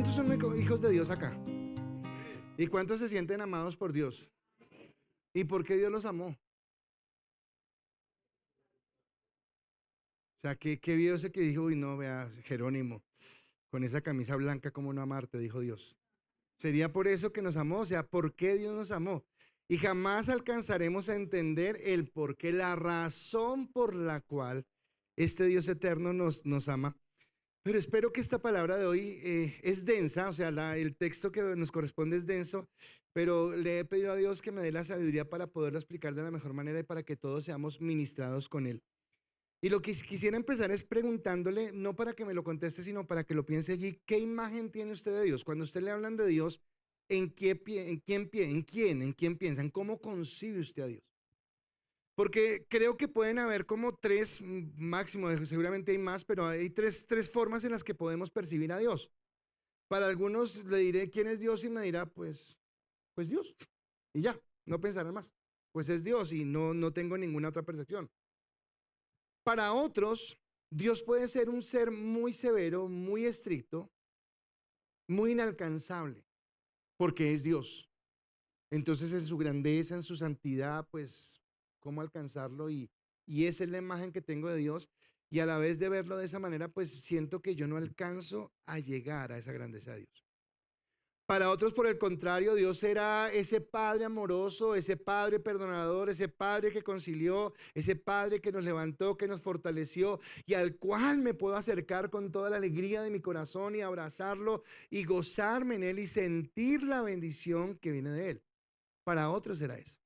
¿Cuántos son hijos de Dios acá? ¿Y cuántos se sienten amados por Dios? ¿Y por qué Dios los amó? O sea, ¿qué vio ese que dijo, uy, no, vea, Jerónimo, con esa camisa blanca, ¿cómo no amarte? Dijo Dios. Sería por eso que nos amó, o sea, ¿por qué Dios nos amó? Y jamás alcanzaremos a entender el por qué, la razón por la cual este Dios eterno nos ama. Pero espero que esta palabra de hoy es densa, o sea, el texto que nos corresponde es denso, pero le he pedido a Dios que me dé la sabiduría para poderlo explicar de la mejor manera y para que todos seamos ministrados con él. Y lo que quisiera empezar es preguntándole, no para que me lo conteste, sino para que lo piense allí, ¿qué imagen tiene usted de Dios? Cuando usted le hablan de Dios, ¿en quién piensa? ¿En cómo concibe usted a Dios? Porque creo que pueden haber como tres, máximo, seguramente hay más, pero hay tres formas en las que podemos percibir a Dios. Para algunos le diré quién es Dios y me dirá, pues Dios. Y ya, no pensarán más. Pues es Dios y no tengo ninguna otra percepción. Para otros, Dios puede ser un ser muy severo, muy estricto, muy inalcanzable, porque es Dios. Entonces, en su grandeza, en su santidad, pues, ¿cómo alcanzarlo? Y esa es la imagen que tengo de Dios. Y a la vez de verlo de esa manera, pues siento que yo no alcanzo a llegar a esa grandeza de Dios. Para otros, por el contrario, Dios será ese Padre amoroso, ese Padre perdonador, ese Padre que concilió, ese Padre que nos levantó, que nos fortaleció y al cual me puedo acercar con toda la alegría de mi corazón y abrazarlo y gozarme en él y sentir la bendición que viene de él. Para otros será eso.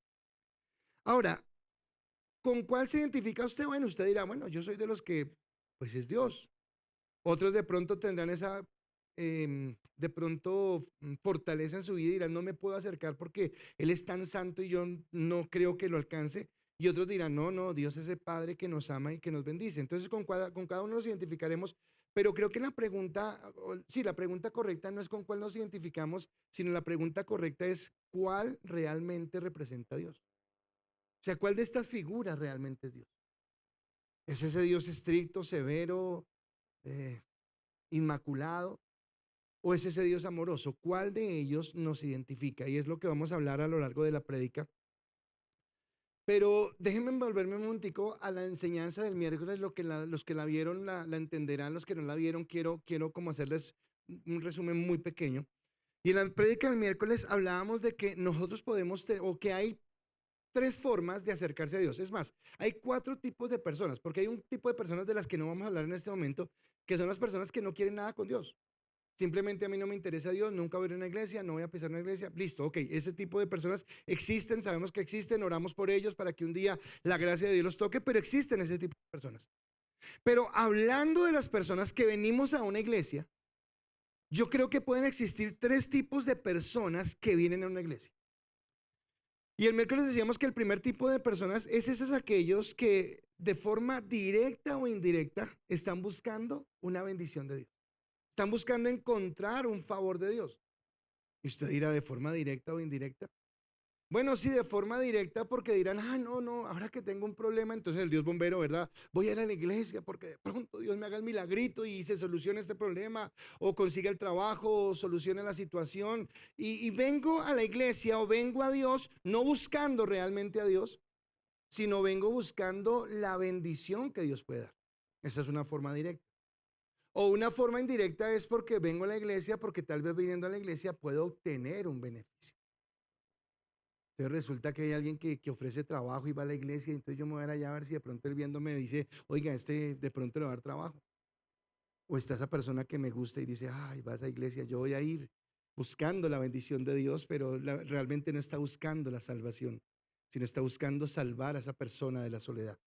Ahora, ¿con cuál se identifica usted? Bueno, usted dirá, bueno, yo soy de los que, pues es Dios. Otros de pronto tendrán esa, de pronto, fortaleza en su vida y dirán, no me puedo acercar porque Él es tan santo y yo no creo que lo alcance. Y otros dirán, no, Dios es el Padre que nos ama y que nos bendice. Entonces, con cada uno nos identificaremos, pero creo que la pregunta, sí, la pregunta correcta no es con cuál nos identificamos, sino la pregunta correcta es, ¿cuál realmente representa a Dios? O sea, ¿cuál de estas figuras realmente es Dios? ¿Es ese Dios estricto, severo, eh, inmaculado? ¿O es ese Dios amoroso? ¿Cuál de ellos nos identifica? Y es lo que vamos a hablar a lo largo de la prédica. Pero déjenme envolverme un momentico a la enseñanza del miércoles. Los que la vieron la entenderán, los que no la vieron, quiero como hacerles un resumen muy pequeño. Y en la prédica del miércoles hablábamos de que nosotros podemos, o que hay tres formas de acercarse a Dios. Es más, hay cuatro tipos de personas, porque hay un tipo de personas de las que no vamos a hablar en este momento, que son las personas que no quieren nada con Dios. Simplemente a mí no me interesa Dios, nunca voy a ir a una iglesia, no voy a pisar una iglesia, listo, ok, ese tipo de personas existen, sabemos que existen, oramos por ellos para que un día la gracia de Dios los toque, pero existen ese tipo de personas. Pero hablando de las personas que venimos a una iglesia, yo creo que pueden existir tres tipos de personas que vienen a una iglesia. Y el miércoles decíamos que el primer tipo de personas es esos aquellos que de forma directa o indirecta están buscando una bendición de Dios. Están buscando encontrar un favor de Dios. Y usted dirá, ¿de forma directa o indirecta? Bueno, sí, de forma directa porque dirán, no, ahora que tengo un problema, entonces el Dios bombero, ¿verdad? Voy a ir a la iglesia porque de pronto Dios me haga el milagrito y se solucione este problema o consiga el trabajo o solucione la situación. Y vengo a la iglesia o vengo a Dios no buscando realmente a Dios, sino vengo buscando la bendición que Dios puede dar. Esa es una forma directa. O una forma indirecta es porque vengo a la iglesia porque tal vez viniendo a la iglesia puedo obtener un beneficio. Entonces resulta que hay alguien que ofrece trabajo y va a la iglesia, y entonces yo me voy a ir allá a ver si de pronto él viendo me dice, oiga, este de pronto le va a dar trabajo. O está esa persona que me gusta y dice, ay, vas a la iglesia, yo voy a ir buscando la bendición de Dios, pero realmente no está buscando la salvación, sino está buscando salvar a esa persona de la soledad.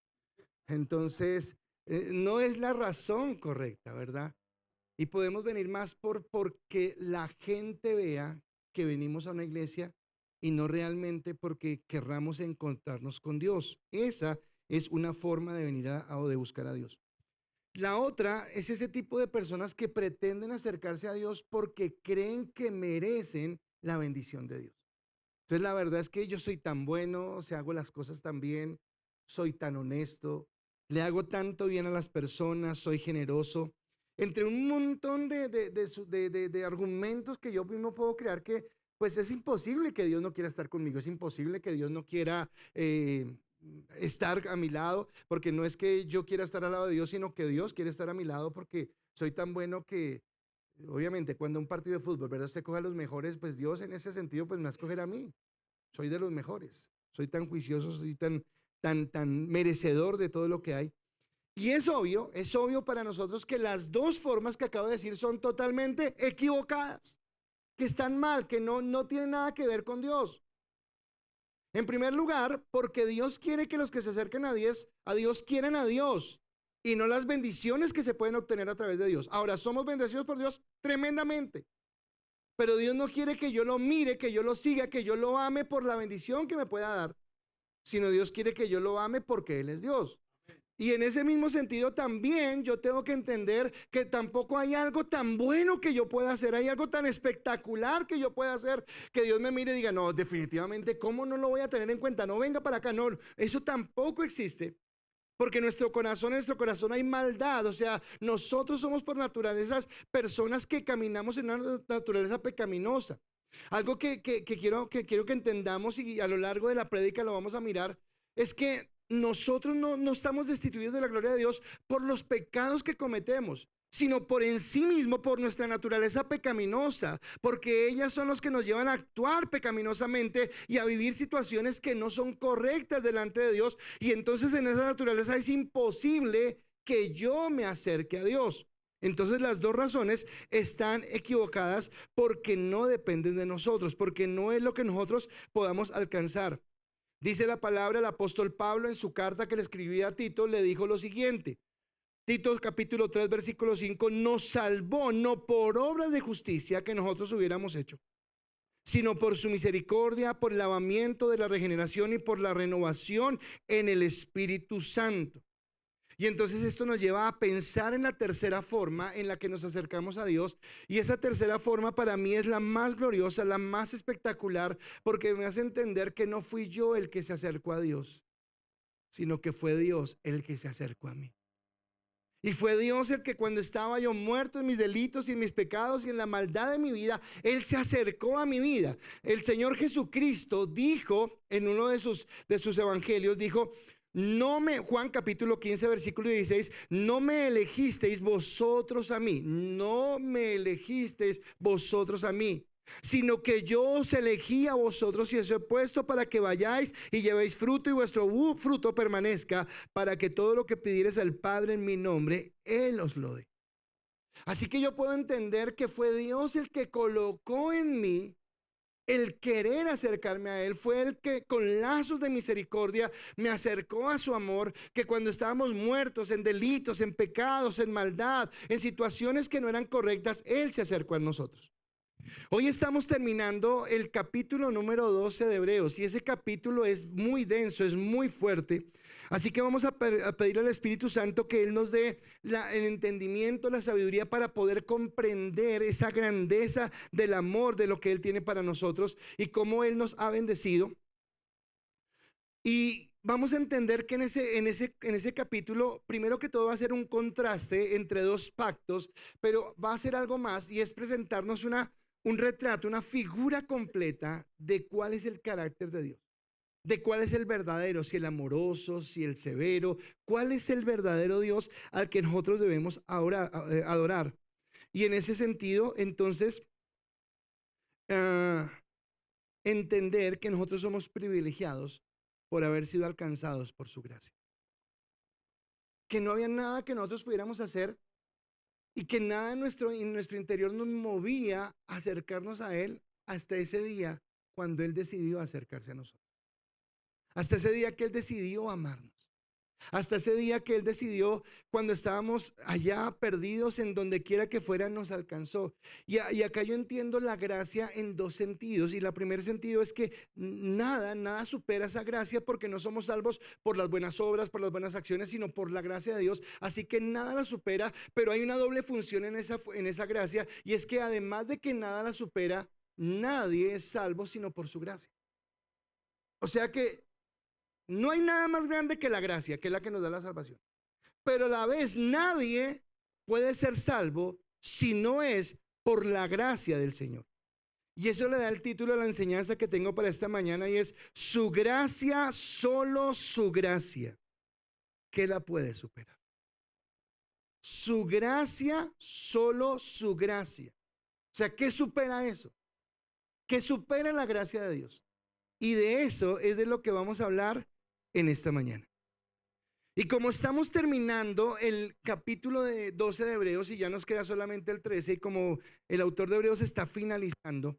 Entonces, no es la razón correcta, ¿verdad? Y podemos venir más porque la gente vea que venimos a una iglesia y no realmente porque querramos encontrarnos con Dios. Esa es una forma de venir o de buscar a Dios. La otra es ese tipo de personas que pretenden acercarse a Dios porque creen que merecen la bendición de Dios. Entonces la verdad es que yo soy tan bueno, o sea, hago las cosas tan bien, soy tan honesto, le hago tanto bien a las personas, soy generoso. entre un montón de argumentos que yo mismo puedo crear que pues es imposible que Dios no quiera estar conmigo, es imposible que Dios no quiera estar a mi lado, porque no es que yo quiera estar al lado de Dios, sino que Dios quiere estar a mi lado porque soy tan bueno que, obviamente, cuando un partido de fútbol, ¿verdad? Usted coge a los mejores, pues Dios en ese sentido, pues me va a escoger a mí. Soy de los mejores, soy tan juicioso, soy tan merecedor de todo lo que hay. Y es obvio para nosotros que las dos formas que acabo de decir son totalmente equivocadas, que están mal, que no tienen nada que ver con Dios. En primer lugar, porque Dios quiere que los que se acerquen a Dios quieran a Dios y no las bendiciones que se pueden obtener a través de Dios. Ahora, somos bendecidos por Dios tremendamente, pero Dios no quiere que yo lo mire, que yo lo siga, que yo lo ame por la bendición que me pueda dar, sino Dios quiere que yo lo ame porque Él es Dios. Y en ese mismo sentido también yo tengo que entender que tampoco hay algo tan bueno que yo pueda hacer, hay algo tan espectacular que yo pueda hacer, que Dios me mire y diga, no, definitivamente, ¿cómo no lo voy a tener en cuenta? No, venga para acá, no, eso tampoco existe. Porque en nuestro corazón hay maldad, o sea, nosotros somos por naturaleza personas que caminamos en una naturaleza pecaminosa. Algo que quiero que entendamos y a lo largo de la prédica lo vamos a mirar, es que nosotros no estamos destituidos de la gloria de Dios por los pecados que cometemos, sino por en sí mismo, por nuestra naturaleza pecaminosa, porque ellas son los que nos llevan a actuar pecaminosamente y a vivir situaciones que no son correctas delante de Dios. Y entonces en esa naturaleza es imposible que yo me acerque a Dios. Entonces las dos razones están equivocadas porque no dependen de nosotros, porque no es lo que nosotros podamos alcanzar. Dice la palabra, el apóstol Pablo en su carta que le escribía a Tito, le dijo lo siguiente. Tito capítulo 3 versículo 5, nos salvó no por obras de justicia que nosotros hubiéramos hecho, sino por su misericordia, por el lavamiento de la regeneración y por la renovación en el Espíritu Santo. Y entonces esto nos lleva a pensar en la tercera forma en la que nos acercamos a Dios. Y esa tercera forma para mí es la más gloriosa, la más espectacular, porque me hace entender que no fui yo el que se acercó a Dios, sino que fue Dios el que se acercó a mí. Y fue Dios el que cuando estaba yo muerto en mis delitos y en mis pecados y en la maldad de mi vida, Él se acercó a mi vida. El Señor Jesucristo dijo en uno de sus evangelios, dijo, Juan capítulo 15 versículo 16, no me elegisteis vosotros a mí, no me elegisteis vosotros a mí, sino que yo os elegí a vosotros y os he puesto para que vayáis y llevéis fruto y vuestro fruto permanezca, para que todo lo que pidiereis al Padre en mi nombre, Él os lo dé. Así que yo puedo entender que fue Dios el que colocó en mí el querer acercarme a Él, fue el que con lazos de misericordia me acercó a su amor, que cuando estábamos muertos en delitos, en pecados, en maldad, en situaciones que no eran correctas, Él se acercó a nosotros. Hoy estamos terminando el capítulo número 12 de Hebreos y ese capítulo es muy denso, es muy fuerte. Así que vamos a pedirle al Espíritu Santo que Él nos dé el entendimiento, la sabiduría para poder comprender esa grandeza del amor de lo que Él tiene para nosotros y cómo Él nos ha bendecido. Y vamos a entender que en ese capítulo, primero que todo va a ser un contraste entre dos pactos, pero va a ser algo más y es presentarnos un retrato, una figura completa de cuál es el carácter de Dios, de cuál es el verdadero, si el amoroso, si el severo, cuál es el verdadero Dios al que nosotros debemos adorar. Y en ese sentido, entonces, entender que nosotros somos privilegiados por haber sido alcanzados por su gracia. Que no había nada que nosotros pudiéramos hacer y que nada en nuestro interior nos movía a acercarnos a Él hasta ese día cuando Él decidió acercarse a nosotros. Hasta ese día que Él decidió amarnos. Hasta ese día que Él decidió, cuando estábamos allá perdidos en donde quiera que fuera, nos alcanzó. Y acá yo entiendo la gracia en dos sentidos. Y el primer sentido es que nada supera esa gracia, porque no somos salvos por las buenas obras, por las buenas acciones, sino por la gracia de Dios. Así que nada la supera, pero hay una doble función en esa gracia. Y es que además de que nada la supera, nadie es salvo sino por su gracia. O sea que no hay nada más grande que la gracia, que es la que nos da la salvación. Pero a la vez nadie puede ser salvo si no es por la gracia del Señor. Y eso le da el título a la enseñanza que tengo para esta mañana, y es: su gracia, solo su gracia, ¿qué la puede superar? Su gracia, solo su gracia. O sea, ¿qué supera eso? ¿Qué supera la gracia de Dios? Y de eso es de lo que vamos a hablar en esta mañana. Y como estamos terminando el capítulo 12 de Hebreos y ya nos queda solamente el 13, y como el autor de Hebreos está finalizando,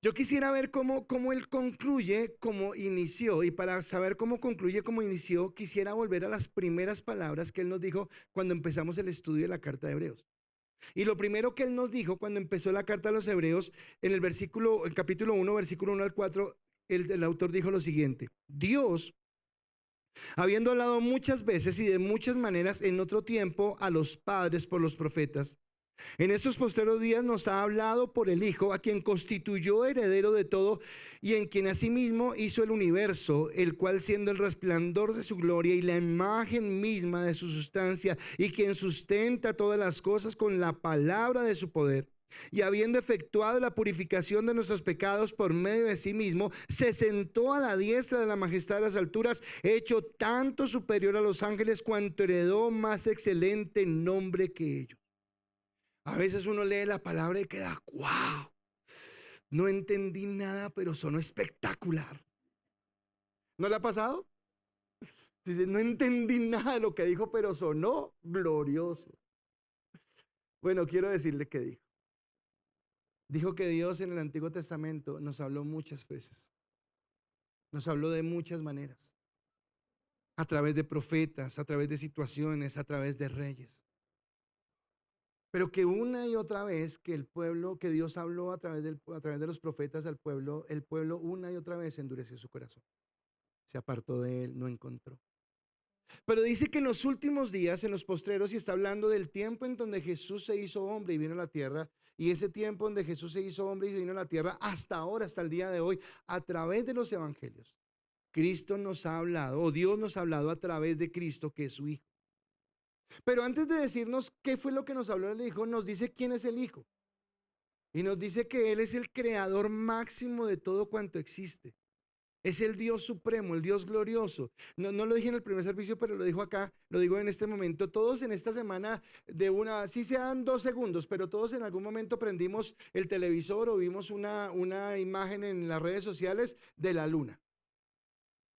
yo quisiera ver cómo él concluye, cómo inició. Y para saber cómo concluye, cómo inició, quisiera volver a las primeras palabras que él nos dijo cuando empezamos el estudio de la carta de Hebreos. Y lo primero que él nos dijo cuando empezó la carta a los Hebreos, en el capítulo 1, versículo 1 al 4, el autor dijo lo siguiente: Dios, habiendo hablado muchas veces y de muchas maneras en otro tiempo a los padres por los profetas, en estos postreros días nos ha hablado por el Hijo, a quien constituyó heredero de todo y en quien asimismo hizo el universo, el cual, siendo el resplandor de su gloria y la imagen misma de su sustancia, y quien sustenta todas las cosas con la palabra de su poder, y habiendo efectuado la purificación de nuestros pecados por medio de sí mismo, se sentó a la diestra de la majestad de las alturas, hecho tanto superior a los ángeles cuanto heredó más excelente nombre que ellos. A veces uno lee la palabra y queda: wow, no entendí nada, pero sonó espectacular. ¿No le ha pasado? Dice: no entendí nada de lo que dijo, pero sonó glorioso. Bueno, quiero decirle que dijo. Dijo que Dios en el Antiguo Testamento nos habló muchas veces. Nos habló de muchas maneras. A través de profetas, a través de situaciones, a través de reyes. Pero que una y otra vez que el pueblo, que Dios habló a través de los profetas al pueblo, el pueblo una y otra vez endureció su corazón. Se apartó de él, no encontró. Pero dice que en los últimos días, en los postreros, y está hablando del tiempo en donde Jesús se hizo hombre y vino a la tierra, y ese tiempo donde Jesús se hizo hombre y vino a la tierra, hasta ahora, hasta el día de hoy, a través de los evangelios, Cristo nos ha hablado, o Dios nos ha hablado a través de Cristo, que es su Hijo. Pero antes de decirnos qué fue lo que nos habló el Hijo, nos dice quién es el Hijo. Y nos dice que Él es el creador máximo de todo cuanto existe. Es el Dios supremo, el Dios glorioso. No lo dije en el primer servicio, pero lo digo acá, lo digo en este momento. Todos en esta semana, sí sean 2 segundos, pero todos en algún momento prendimos el televisor o vimos una imagen en las redes sociales de la luna,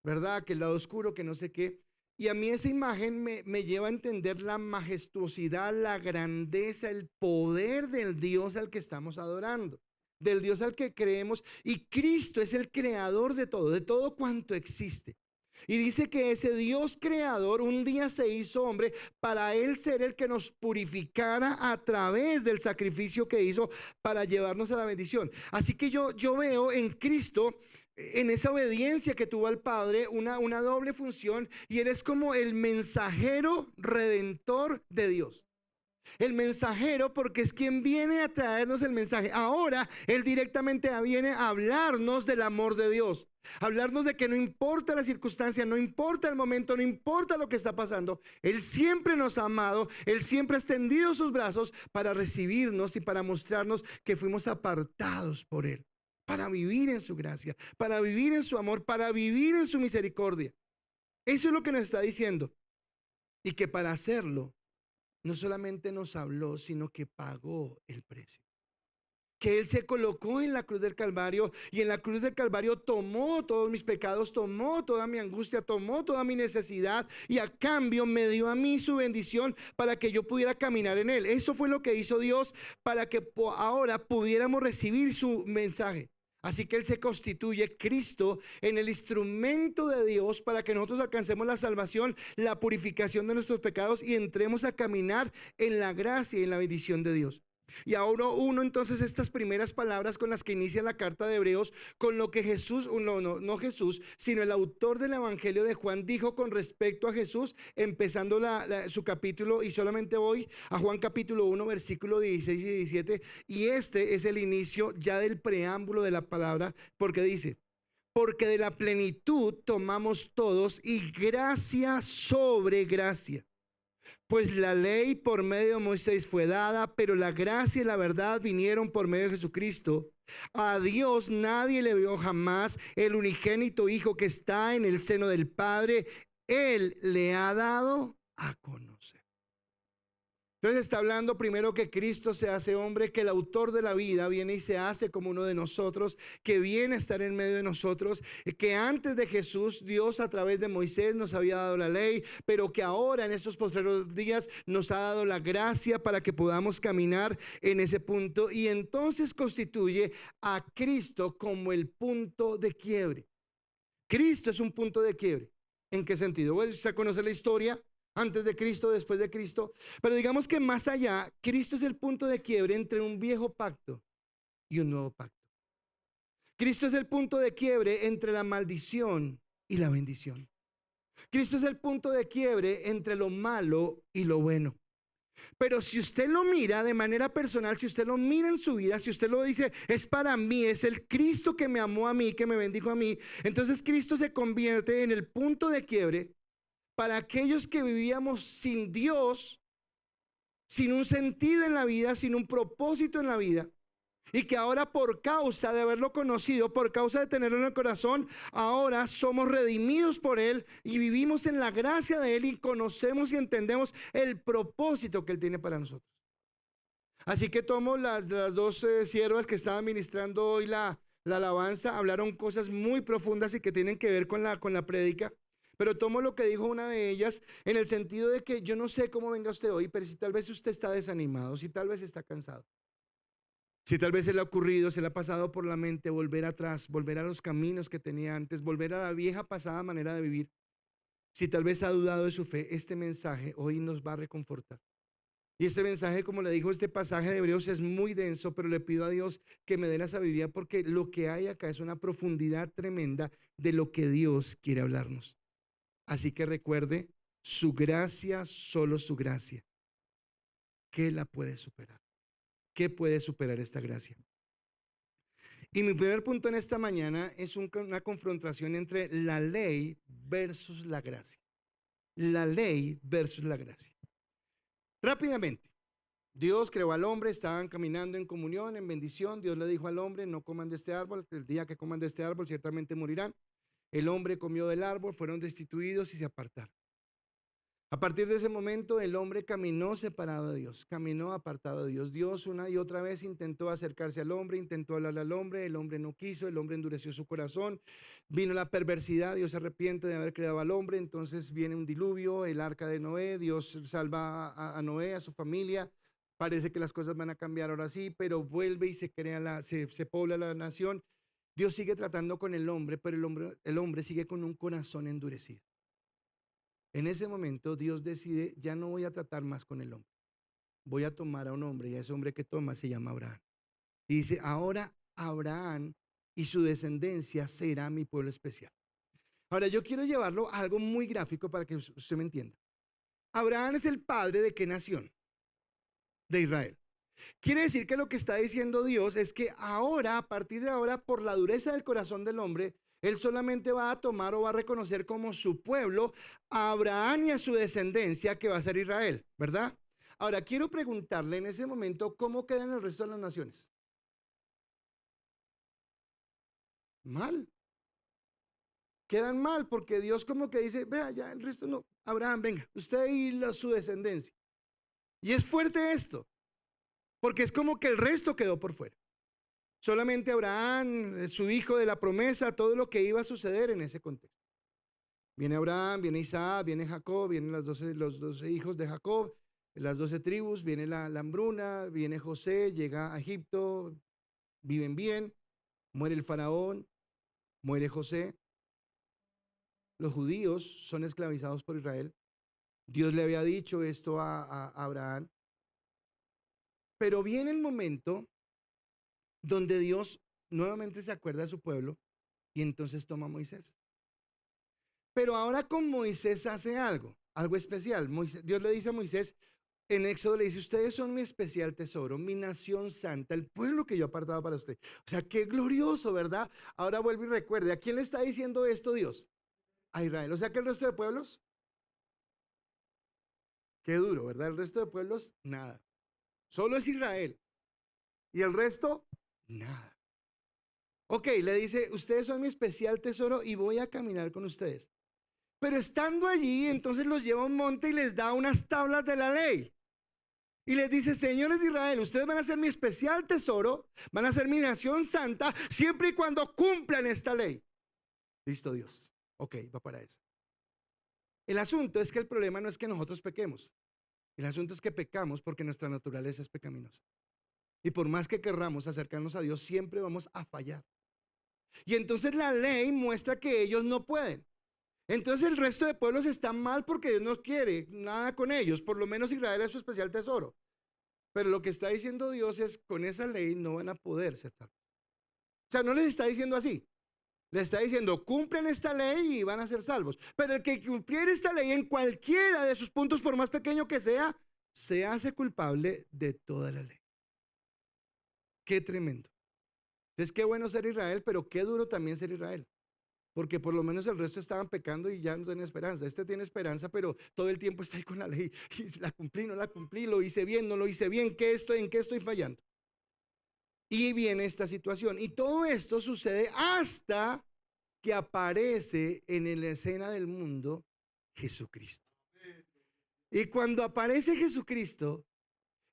¿verdad? Que el lado oscuro, que no sé qué. Y a mí esa imagen me lleva a entender la majestuosidad, la grandeza, el poder del Dios al que estamos adorando, del Dios al que creemos. Y Cristo es el creador de todo cuanto existe. Y dice que ese Dios creador un día se hizo hombre para Él ser el que nos purificara a través del sacrificio que hizo para llevarnos a la bendición. Así que yo veo en Cristo, en esa obediencia que tuvo al Padre, una doble función, y Él es como el mensajero redentor de Dios. El mensajero, porque es quien viene a traernos el mensaje. Ahora Él directamente viene a hablarnos del amor de Dios, hablarnos de que no importa la circunstancia, no importa el momento, no importa lo que está pasando, Él siempre nos ha amado, Él siempre ha extendido sus brazos para recibirnos y para mostrarnos que fuimos apartados por Él, para vivir en su gracia, para vivir en su amor, para vivir en su misericordia. Eso es lo que nos está diciendo. Y que para hacerlo no solamente nos habló, sino que pagó el precio. Que Él se colocó en la cruz del Calvario, y en la cruz del Calvario tomó todos mis pecados, tomó toda mi angustia, tomó toda mi necesidad, y a cambio me dio a mí su bendición para que yo pudiera caminar en Él. Eso fue lo que hizo Dios para que ahora pudiéramos recibir su mensaje. Así que Él se constituye, Cristo, en el instrumento de Dios para que nosotros alcancemos la salvación, la purificación de nuestros pecados y entremos a caminar en la gracia y en la bendición de Dios. Y ahora uno entonces estas primeras palabras con las que inicia la carta de Hebreos, con lo que Jesús, no Jesús, sino el autor del Evangelio de Juan dijo con respecto a Jesús, empezando su capítulo, y solamente voy a Juan capítulo 1, versículo 16 y 17, y este es el inicio ya del preámbulo de la palabra, porque dice: porque de la plenitud tomamos todos, y gracia sobre gracia. Pues la ley por medio de Moisés fue dada, pero la gracia y la verdad vinieron por medio de Jesucristo. A Dios nadie le vio jamás. El unigénito Hijo que está en el seno del Padre, Él le ha dado a conocer. Entonces está hablando primero que Cristo se hace hombre, que el autor de la vida viene y se hace como uno de nosotros, que viene a estar en medio de nosotros, que antes de Jesús Dios a través de Moisés nos había dado la ley, pero que ahora en estos posteriores días nos ha dado la gracia para que podamos caminar en ese punto, y entonces constituye a Cristo como el punto de quiebre. Cristo es un punto de quiebre. ¿En qué sentido? Bueno, se conoce la historia. Antes de Cristo, después de Cristo. Pero digamos que más allá, Cristo es el punto de quiebre entre un viejo pacto y un nuevo pacto. Cristo es el punto de quiebre entre la maldición y la bendición. Cristo es el punto de quiebre entre lo malo y lo bueno. Pero si usted lo mira de manera personal, si usted lo mira en su vida, si usted lo dice, es para mí, es el Cristo que me amó a mí, que me bendijo a mí, entonces Cristo se convierte en el punto de quiebre para aquellos que vivíamos sin Dios, sin un sentido en la vida, sin un propósito en la vida, y que ahora por causa de haberlo conocido, por causa de tenerlo en el corazón, ahora somos redimidos por Él y vivimos en la gracia de Él y conocemos y entendemos el propósito que Él tiene para nosotros. Así que tomo las dos siervas que estaban ministrando hoy la alabanza, hablaron cosas muy profundas y que tienen que ver con la prédica. Pero tomo lo que dijo una de ellas en el sentido de que yo no sé cómo venga usted hoy, pero si tal vez usted está desanimado, si tal vez está cansado, si tal vez se le ha ocurrido, se le ha pasado por la mente volver atrás, volver a los caminos que tenía antes, volver a la vieja pasada manera de vivir, si tal vez ha dudado de su fe, este mensaje hoy nos va a reconfortar. Y este mensaje, como le dijo, este pasaje de Hebreos es muy denso, pero le pido a Dios que me dé la sabiduría porque lo que hay acá es una profundidad tremenda de lo que Dios quiere hablarnos. Así que recuerde, su gracia, solo su gracia. ¿Qué la puede superar? ¿Qué puede superar esta gracia? Y mi primer punto en esta mañana es una confrontación entre la ley versus la gracia. La ley versus la gracia. Rápidamente, Dios creó al hombre, estaban caminando en comunión, en bendición. Dios le dijo al hombre, no coman de este árbol, el día que coman de este árbol ciertamente morirán. El hombre comió del árbol, fueron destituidos y se apartaron. A partir de ese momento el hombre caminó separado de Dios, caminó apartado de Dios. Dios una y otra vez intentó acercarse al hombre, intentó hablarle al hombre, el hombre no quiso, el hombre endureció su corazón, vino la perversidad, Dios se arrepiente de haber creado al hombre, entonces viene un diluvio, el arca de Noé, Dios salva a Noé, a su familia. Parece que las cosas van a cambiar ahora sí, pero vuelve y se crea se pobla la nación. Dios sigue tratando con el hombre, pero el hombre sigue con un corazón endurecido. En ese momento Dios decide, ya no voy a tratar más con el hombre, voy a tomar a un hombre y a ese hombre que toma se llama Abraham. Y dice, ahora Abraham y su descendencia será mi pueblo especial. Ahora yo quiero llevarlo a algo muy gráfico para que usted me entienda. Abraham es el padre de qué nación? De Israel. Quiere decir que lo que está diciendo Dios es que ahora, a partir de ahora, por la dureza del corazón del hombre, él solamente va a tomar o va a reconocer como su pueblo a Abraham y a su descendencia, que va a ser Israel, ¿verdad? Ahora, quiero preguntarle en ese momento, ¿cómo quedan el resto de las naciones? Mal. Quedan mal porque Dios como que dice, vea, ya el resto no. Abraham, venga, usted y su descendencia. Y es fuerte esto, porque es como que el resto quedó por fuera. Solamente Abraham, su hijo de la promesa, todo lo que iba a suceder en ese contexto. Viene Abraham, viene Isaac, viene Jacob, vienen los 12 hijos de Jacob, las 12 tribus, viene la hambruna, viene José, llega a Egipto, viven bien, muere el faraón, muere José. Los judíos son esclavizados por Israel. Dios le había dicho esto a Abraham. Pero viene el momento donde Dios nuevamente se acuerda de su pueblo y entonces toma a Moisés. Pero ahora con Moisés hace algo especial. Dios le dice a Moisés, en Éxodo le dice, ustedes son mi especial tesoro, mi nación santa, el pueblo que yo he apartado para usted. O sea, qué glorioso, ¿verdad? Ahora vuelve y recuerde, ¿a quién le está diciendo esto Dios? A Israel. O sea, que el resto de pueblos Qué duro, ¿verdad? El resto de pueblos, nada. Solo es Israel. Y el resto, nada. Ok, le dice, ustedes son mi especial tesoro y voy a caminar con ustedes. Pero estando allí, entonces los lleva a un monte y les da unas tablas de la ley. Y les dice, señores de Israel, ustedes van a ser mi especial tesoro, van a ser mi nación santa, siempre y cuando cumplan esta ley. Listo, Dios. Ok, va para eso. El asunto es que el problema no es que nosotros pequemos. El asunto es que pecamos porque nuestra naturaleza es pecaminosa. Y por más que querramos acercarnos a Dios, siempre vamos a fallar. Y entonces la ley muestra que ellos no pueden. Entonces el resto de pueblos están mal porque Dios no quiere nada con ellos. Por lo menos Israel es su especial tesoro. Pero lo que está diciendo Dios es, con esa ley no van a poder ser salvos. O sea, no les está diciendo así. Les está diciendo, cumplen esta ley y van a ser salvos. Pero el que cumpliera esta ley en cualquiera de sus puntos, por más pequeño que sea, se hace culpable de toda la ley. Qué tremendo. Entonces, qué bueno ser Israel, pero qué duro también ser Israel. Porque por lo menos el resto estaban pecando y ya no tienen esperanza. Este tiene esperanza, pero todo el tiempo está ahí con la ley. Y la cumplí, no la cumplí, lo hice bien, no lo hice bien, ¿en qué estoy fallando? Y viene esta situación. Y todo esto sucede hasta que aparece en la escena del mundo Jesucristo. Y cuando aparece Jesucristo,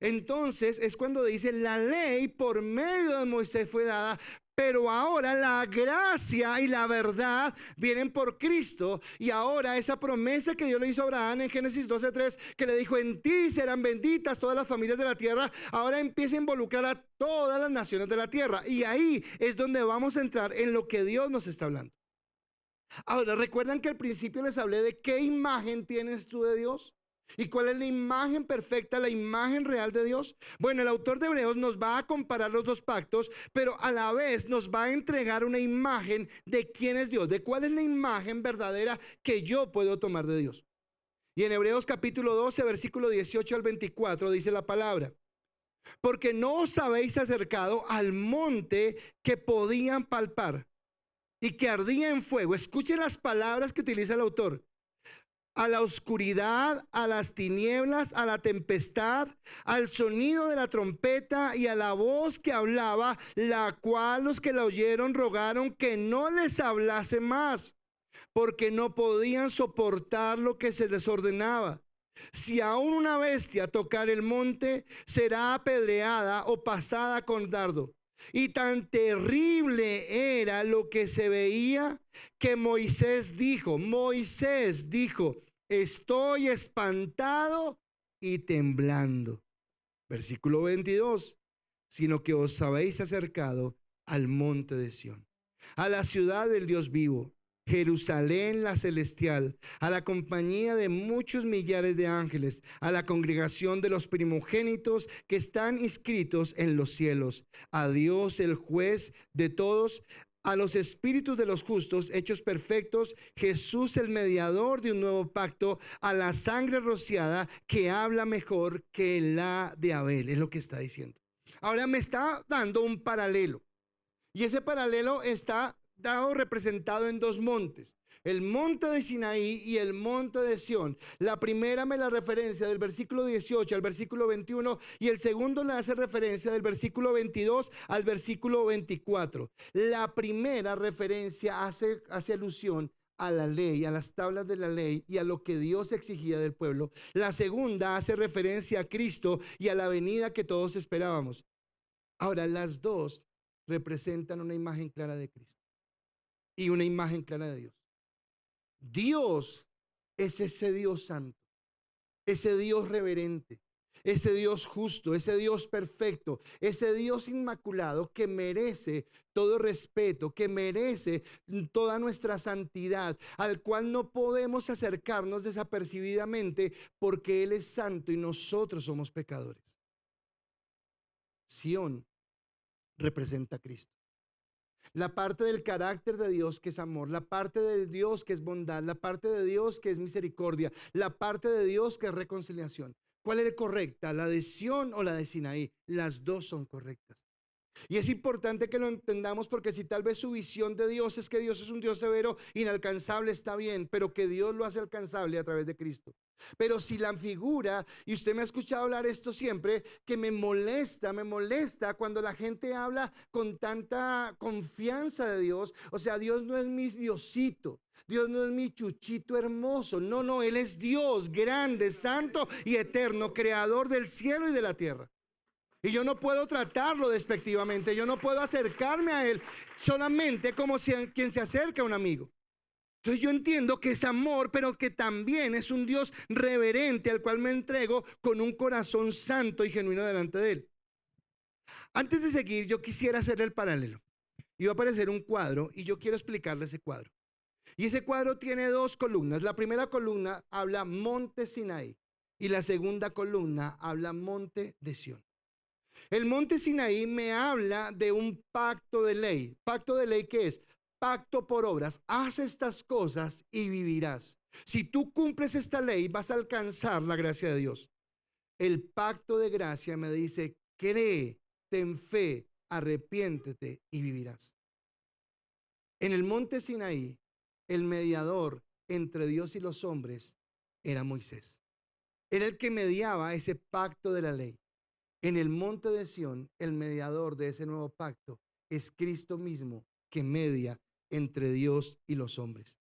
entonces es cuando dice, la ley por medio de Moisés fue dada, pero ahora la gracia y la verdad vienen por Cristo. Y ahora esa promesa que Dios le hizo a Abraham en Génesis 12:3, que le dijo, en ti serán benditas todas las familias de la tierra, ahora empieza a involucrar a todas las naciones de la tierra. Y ahí es donde vamos a entrar en lo que Dios nos está hablando. Ahora, ¿recuerdan que al principio les hablé de qué imagen tienes tú de Dios? ¿Y cuál es la imagen perfecta, la imagen real de Dios? Bueno, el autor de Hebreos nos va a comparar los dos pactos, pero a la vez nos va a entregar una imagen de quién es Dios, de cuál es la imagen verdadera que yo puedo tomar de Dios. Y en Hebreos capítulo 12, versículo 18 al 24 dice la palabra, porque no os habéis acercado al monte que podían palpar y que ardía en fuego. Escuchen las palabras que utiliza el autor. A la oscuridad, a las tinieblas, a la tempestad, al sonido de la trompeta y a la voz que hablaba, la cual los que la oyeron rogaron que no les hablase más, porque no podían soportar lo que se les ordenaba. Si aún una bestia tocar el monte, será apedreada o pasada con dardo. Y tan terrible era lo que se veía que Moisés dijo, estoy espantado y temblando. Versículo 22, sino que os habéis acercado al monte de Sión, a la ciudad del Dios vivo, Jerusalén la celestial, a la compañía de muchos millares de ángeles, a la congregación de los primogénitos que están inscritos en los cielos, a Dios el juez de todos, a los espíritus de los justos hechos perfectos, Jesús el mediador de un nuevo pacto, a la sangre rociada que habla mejor que la de Abel. Es lo que está diciendo. Ahora me está dando un paralelo, y ese paralelo está dado representado en dos montes, el monte de Sinaí y el monte de Sión. La primera me la referencia del versículo 18 al versículo 21 y el segundo le hace referencia del versículo 22 al versículo 24. La primera referencia hace alusión a la ley, a las tablas de la ley y a lo que Dios exigía del pueblo. La segunda hace referencia a Cristo y a la venida que todos esperábamos. Ahora, las dos representan una imagen clara de Cristo y una imagen clara de Dios. Dios es ese Dios santo, ese Dios reverente, ese Dios justo, ese Dios perfecto, ese Dios inmaculado que merece todo respeto, que merece toda nuestra santidad, al cual no podemos acercarnos desapercibidamente porque Él es santo y nosotros somos pecadores. Sión representa a Cristo. La parte del carácter de Dios que es amor, la parte de Dios que es bondad, la parte de Dios que es misericordia, la parte de Dios que es reconciliación. ¿Cuál es correcta? ¿La de Sión o la de Sinaí? Las dos son correctas. Y es importante que lo entendamos porque si tal vez su visión de Dios es que Dios es un Dios severo, inalcanzable, está bien, pero que Dios lo hace alcanzable a través de Cristo. Pero si la figura, y usted me ha escuchado hablar esto siempre, que me molesta cuando la gente habla con tanta confianza de Dios. O sea, Dios no es mi Diosito, Dios no es mi chuchito hermoso. No, no, Él es Dios, grande, santo y eterno, creador del cielo y de la tierra. Y yo no puedo tratarlo despectivamente, yo no puedo acercarme a Él solamente como quien se acerca a un amigo. Entonces yo entiendo que es amor, pero que también es un Dios reverente al cual me entrego con un corazón santo y genuino delante de Él. Antes de seguir, yo quisiera hacer el paralelo. Y va a aparecer un cuadro y yo quiero explicarle ese cuadro. Y ese cuadro tiene dos columnas. La primera columna habla Monte Sinaí y la segunda columna habla Monte de Sión. El Monte Sinaí me habla de un pacto de ley. ¿Pacto de ley qué es? Pacto por obras. Haz estas cosas y vivirás. Si tú cumples esta ley, vas a alcanzar la gracia de Dios. El pacto de gracia me dice, cree, ten fe, arrepiéntete y vivirás. En el monte Sinaí, el mediador entre Dios y los hombres era Moisés. Era el que mediaba ese pacto de la ley. En el monte de Sión, el mediador de ese nuevo pacto es Cristo mismo, que media entre Dios y los hombres.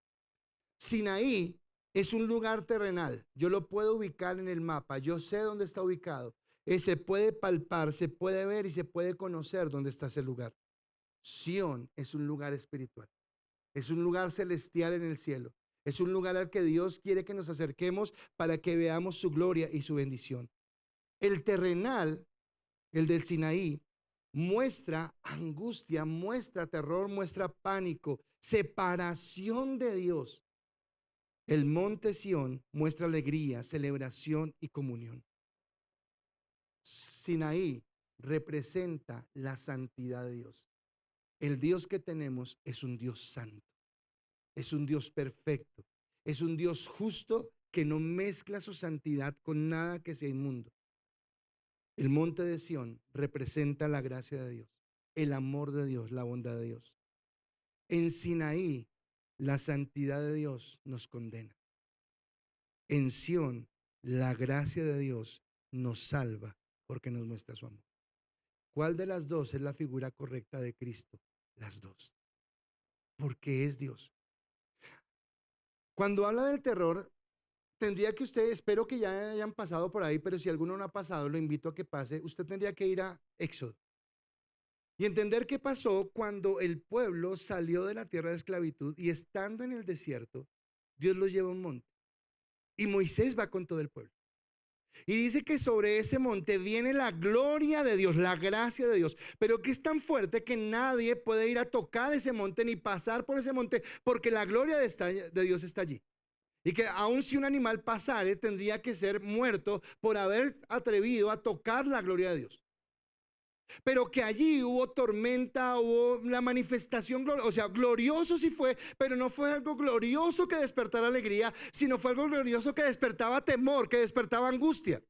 Sinaí es un lugar terrenal. Yo lo puedo ubicar en el mapa. Yo sé dónde está ubicado. Se puede palpar, se puede ver y se puede conocer dónde está ese lugar. Sión es un lugar espiritual. Es un lugar celestial en el cielo. Es un lugar al que Dios quiere que nos acerquemos para que veamos su gloria y su bendición. El terrenal, el del Sinaí, muestra angustia, muestra terror, muestra pánico, separación de Dios. El monte Sión muestra alegría, celebración y comunión. Sinaí representa la santidad de Dios. El Dios que tenemos es un Dios santo, es un Dios perfecto, es un Dios justo que no mezcla su santidad con nada que sea inmundo. El monte de Sión representa la gracia de Dios, el amor de Dios, la bondad de Dios. En Sinaí, la santidad de Dios nos condena. En Sión, la gracia de Dios nos salva porque nos muestra su amor. ¿Cuál de las dos es la figura correcta de Cristo? Las dos. Porque es Dios. Cuando habla del terror, tendría que usted, espero que ya hayan pasado por ahí, pero si alguno no ha pasado, lo invito a que pase. Usted tendría que ir a Éxodo y entender qué pasó cuando el pueblo salió de la tierra de esclavitud y estando en el desierto, Dios los lleva a un monte y Moisés va con todo el pueblo. Y dice que sobre ese monte viene la gloria de Dios, la gracia de Dios, pero que es tan fuerte que nadie puede ir a tocar ese monte ni pasar por ese monte porque la gloria de Dios está allí. Y que aun si un animal pasare, tendría que ser muerto por haber atrevido a tocar la gloria de Dios. Pero que allí hubo tormenta, hubo la manifestación, o sea, glorioso sí fue, pero no fue algo glorioso que despertara alegría, sino fue algo glorioso que despertaba temor, que despertaba angustia.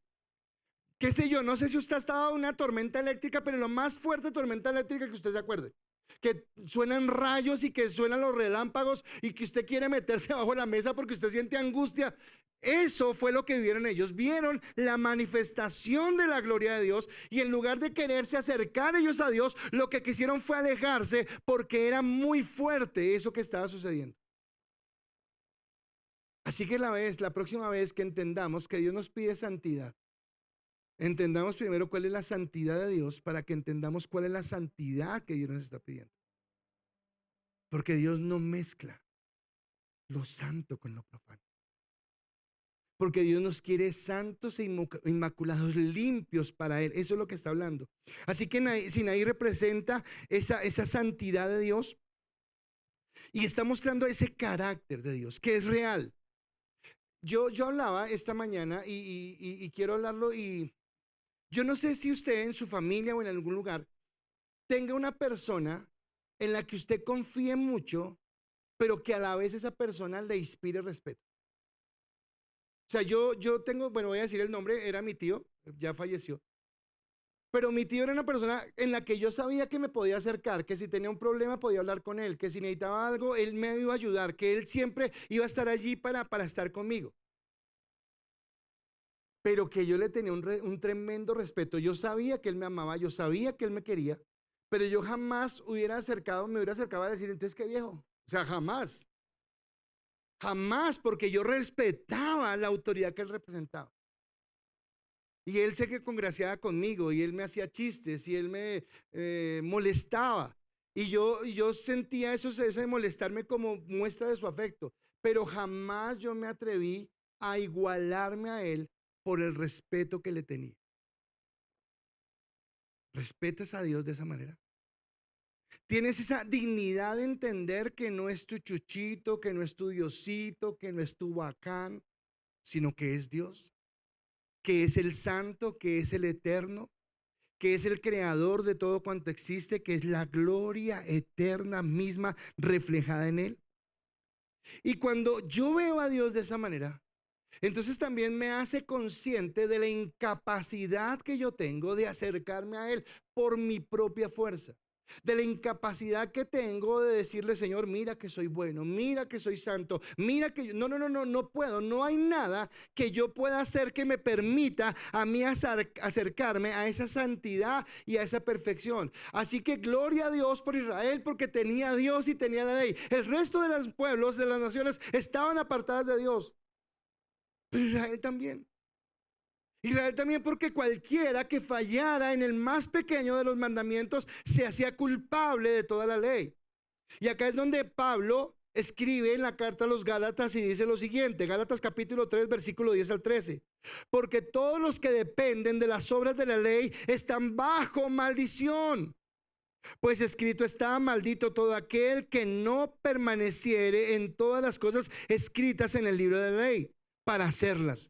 Qué sé yo, no sé si usted ha estado en una tormenta eléctrica, pero lo más fuerte tormenta eléctrica que usted se acuerde, que suenan rayos y que suenan los relámpagos y que usted quiere meterse bajo la mesa porque usted siente angustia. Eso fue lo que vieron ellos. Vieron la manifestación de la gloria de Dios y en lugar de quererse acercar ellos a Dios, lo que quisieron fue alejarse porque era muy fuerte eso que estaba sucediendo. Así que la próxima vez que entendamos que Dios nos pide santidad, entendamos primero cuál es la santidad de Dios para que entendamos cuál es la santidad que Dios nos está pidiendo. Porque Dios no mezcla lo santo con lo profano. Porque Dios nos quiere santos e inmaculados, limpios para Él. Eso es lo que está hablando. Así que Sinaí representa esa santidad de Dios y está mostrando ese carácter de Dios que es real. Yo hablaba esta mañana y quiero hablarlo y yo no sé si usted en su familia o en algún lugar tenga una persona en la que usted confíe mucho, pero que a la vez esa persona le inspire respeto. O sea, yo tengo, bueno, voy a decir el nombre, era mi tío, ya falleció. Pero mi tío era una persona en la que yo sabía que me podía acercar, que si tenía un problema podía hablar con él, que si necesitaba algo, él me iba a ayudar, que él siempre iba a estar allí para estar conmigo. pero que yo le tenía un tremendo respeto. Yo sabía que él me amaba, yo sabía que él me quería, pero yo jamás me hubiera acercado a decir, entonces qué viejo. O sea, jamás, jamás, porque yo respetaba la autoridad que él representaba. Y él se que congraciaba conmigo, y él me hacía chistes, y él me molestaba. Y yo sentía ese molestarme como muestra de su afecto, pero jamás yo me atreví a igualarme a él por el respeto que le tenía. ¿Respetas a Dios de esa manera? ¿Tienes esa dignidad de entender que no es tu chuchito, que no es tu diosito, que no es tu bacán, sino que es Dios? Que es el santo, que es el eterno, que es el creador de todo cuanto existe, que es la gloria eterna misma reflejada en él. Y cuando yo veo a Dios de esa manera, entonces también me hace consciente de la incapacidad que yo tengo de acercarme a él por mi propia fuerza. De la incapacidad que tengo de decirle, Señor, mira que soy bueno, mira que soy santo, mira que yo, no puedo, no hay nada que yo pueda hacer que me permita a mí acercarme a esa santidad y a esa perfección. Así que gloria a Dios por Israel, porque tenía a Dios y tenía la ley. El resto de los pueblos, de las naciones, estaban apartadas de Dios, pero Israel también. Israel también, porque cualquiera que fallara en el más pequeño de los mandamientos se hacía culpable de toda la ley. Y acá es donde Pablo escribe en la carta a los Gálatas y dice lo siguiente, Gálatas capítulo 3 versículo 10 al 13: porque todos los que dependen de las obras de la ley están bajo maldición. Pues escrito está: maldito todo aquel que no permaneciere en todas las cosas escritas en el libro de la ley para hacerlas.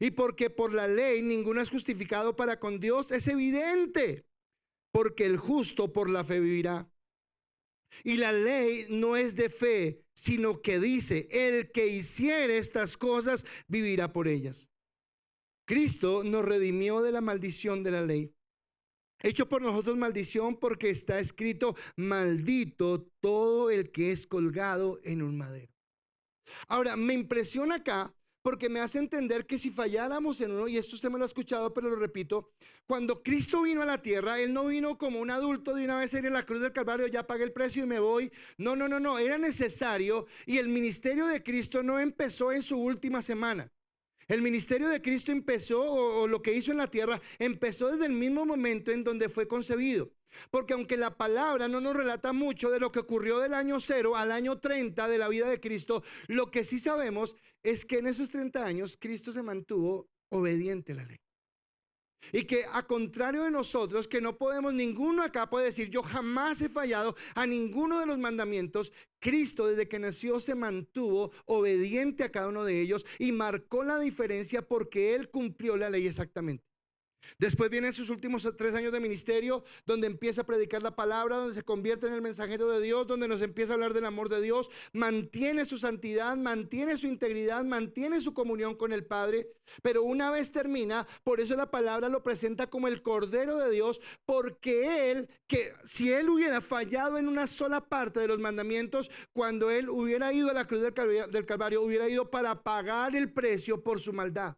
Y porque por la ley ninguno es justificado para con Dios, es evidente, porque el justo por la fe vivirá. Y la ley no es de fe, sino que dice: el que hiciere estas cosas vivirá por ellas. Cristo nos redimió de la maldición de la ley, hecho por nosotros maldición, porque está escrito: maldito todo el que es colgado en un madero. Ahora, me impresiona acá porque me hace entender que si falláramos en uno, y esto usted me lo ha escuchado, pero lo repito, cuando Cristo vino a la tierra, Él no vino como un adulto de una vez a ir en la cruz del Calvario, ya pagué el precio y me voy. No, era necesario, y el ministerio de Cristo no empezó en su última semana. El ministerio de Cristo empezó, o lo que hizo en la tierra, empezó desde el mismo momento en donde fue concebido. Porque aunque la palabra no nos relata mucho de lo que ocurrió del año 0 al año 30 de la vida de Cristo, lo que sí sabemos es que en esos 30 años Cristo se mantuvo obediente a la ley. Y que a contrario de nosotros, que no podemos, ninguno acá puede decir yo jamás he fallado a ninguno de los mandamientos, Cristo desde que nació se mantuvo obediente a cada uno de ellos y marcó la diferencia porque Él cumplió la ley exactamente. Después vienen sus últimos 3 años de ministerio, donde empieza a predicar la palabra, donde se convierte en el mensajero de Dios, donde nos empieza a hablar del amor de Dios, mantiene su santidad, mantiene su integridad, mantiene su comunión con el Padre. Pero una vez termina, por eso la palabra lo presenta como el Cordero de Dios, porque Él, que si Él hubiera fallado en una sola parte de los mandamientos, cuando Él hubiera ido a la cruz del Calvario, hubiera ido para pagar el precio por su maldad.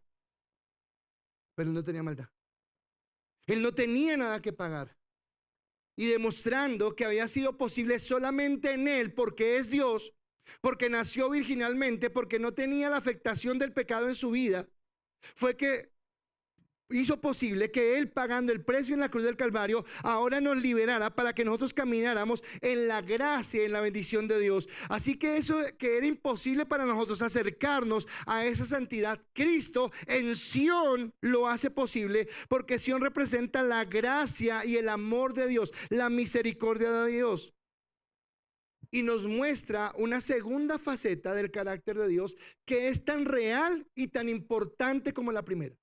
Pero Él no tenía maldad. Él no tenía nada que pagar. Y demostrando que había sido posible solamente en Él, porque es Dios, porque nació virginalmente, porque no tenía la afectación del pecado en su vida, fue que hizo posible que Él, pagando el precio en la cruz del Calvario, ahora nos liberara para que nosotros camináramos en la gracia y en la bendición de Dios. Así que eso que era imposible para nosotros, acercarnos a esa santidad, Cristo en Sión lo hace posible, porque Sión representa la gracia y el amor de Dios, la misericordia de Dios. Y nos muestra una segunda faceta del carácter de Dios que es tan real y tan importante como la primera.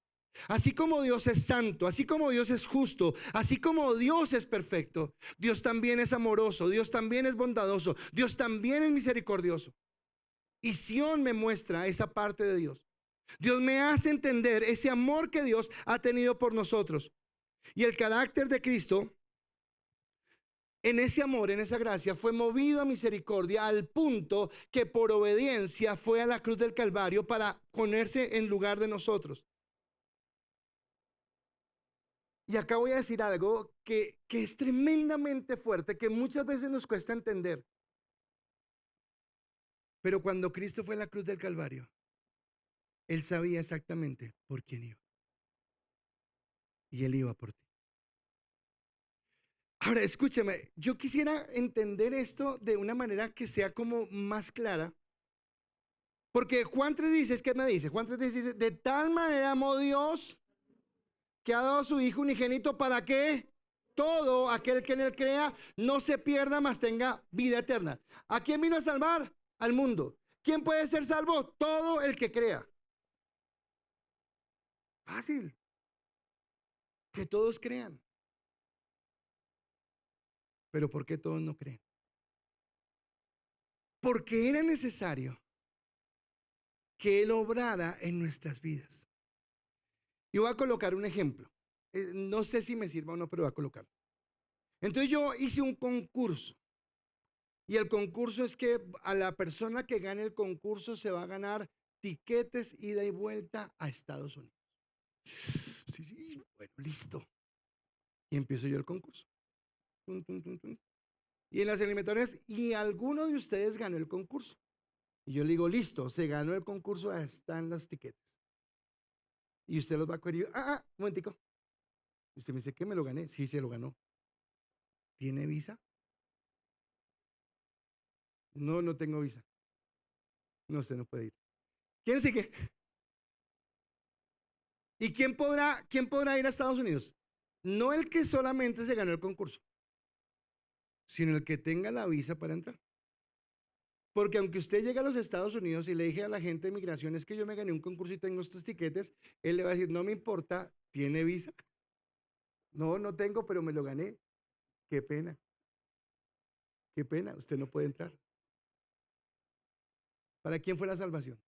Así como Dios es santo, así como Dios es justo, así como Dios es perfecto, Dios también es amoroso, Dios también es bondadoso, Dios también es misericordioso. Y Sión me muestra esa parte de Dios. Dios me hace entender ese amor que Dios ha tenido por nosotros. Y el carácter de Cristo, en ese amor, en esa gracia, fue movido a misericordia al punto que por obediencia fue a la cruz del Calvario para ponerse en lugar de nosotros. Y acá voy a decir algo que es tremendamente fuerte, que muchas veces nos cuesta entender. Pero cuando Cristo fue a la cruz del Calvario, Él sabía exactamente por quién iba. Y Él iba por ti. Ahora, escúchame, yo quisiera entender esto de una manera que sea como más clara. Porque Juan 3 dice, ¿qué me dice? Juan 3 dice, de tal manera amó Dios que ha dado a su Hijo unigénito para que todo aquel que en él crea no se pierda, mas tenga vida eterna. ¿A quién vino a salvar? Al mundo. ¿Quién puede ser salvo? Todo el que crea. Fácil, que todos crean. Pero ¿por qué todos no creen? Porque era necesario que Él obrara en nuestras vidas. Y voy a colocar un ejemplo. No sé si me sirva o no, pero voy a colocarlo. Entonces yo hice un concurso. Y el concurso es que a la persona que gane el concurso se va a ganar tiquetes ida y vuelta a Estados Unidos. Sí, sí, bueno, listo. Y empiezo yo el concurso. Tum, tum, tum, tum. Y en las eliminatorias, y alguno de ustedes ganó el concurso. Y yo le digo, listo, se ganó el concurso, ahí están las tiquetes. Y usted los va a coger. Y yo, un momentico. Y usted me dice que me lo gané. Sí, se lo ganó. ¿Tiene visa? No, no tengo visa. No, usted no puede ir. ¿Quién sigue? ¿Y quién podrá ir a Estados Unidos? No el que solamente se ganó el concurso, sino el que tenga la visa para entrar. Porque aunque usted llegue a los Estados Unidos y le dije a la gente de migración, es que yo me gané un concurso y tengo estos tiquetes, él le va a decir, no me importa, ¿tiene visa? No, no tengo, pero me lo gané. Qué pena, usted no puede entrar. ¿Para quién fue la salvación?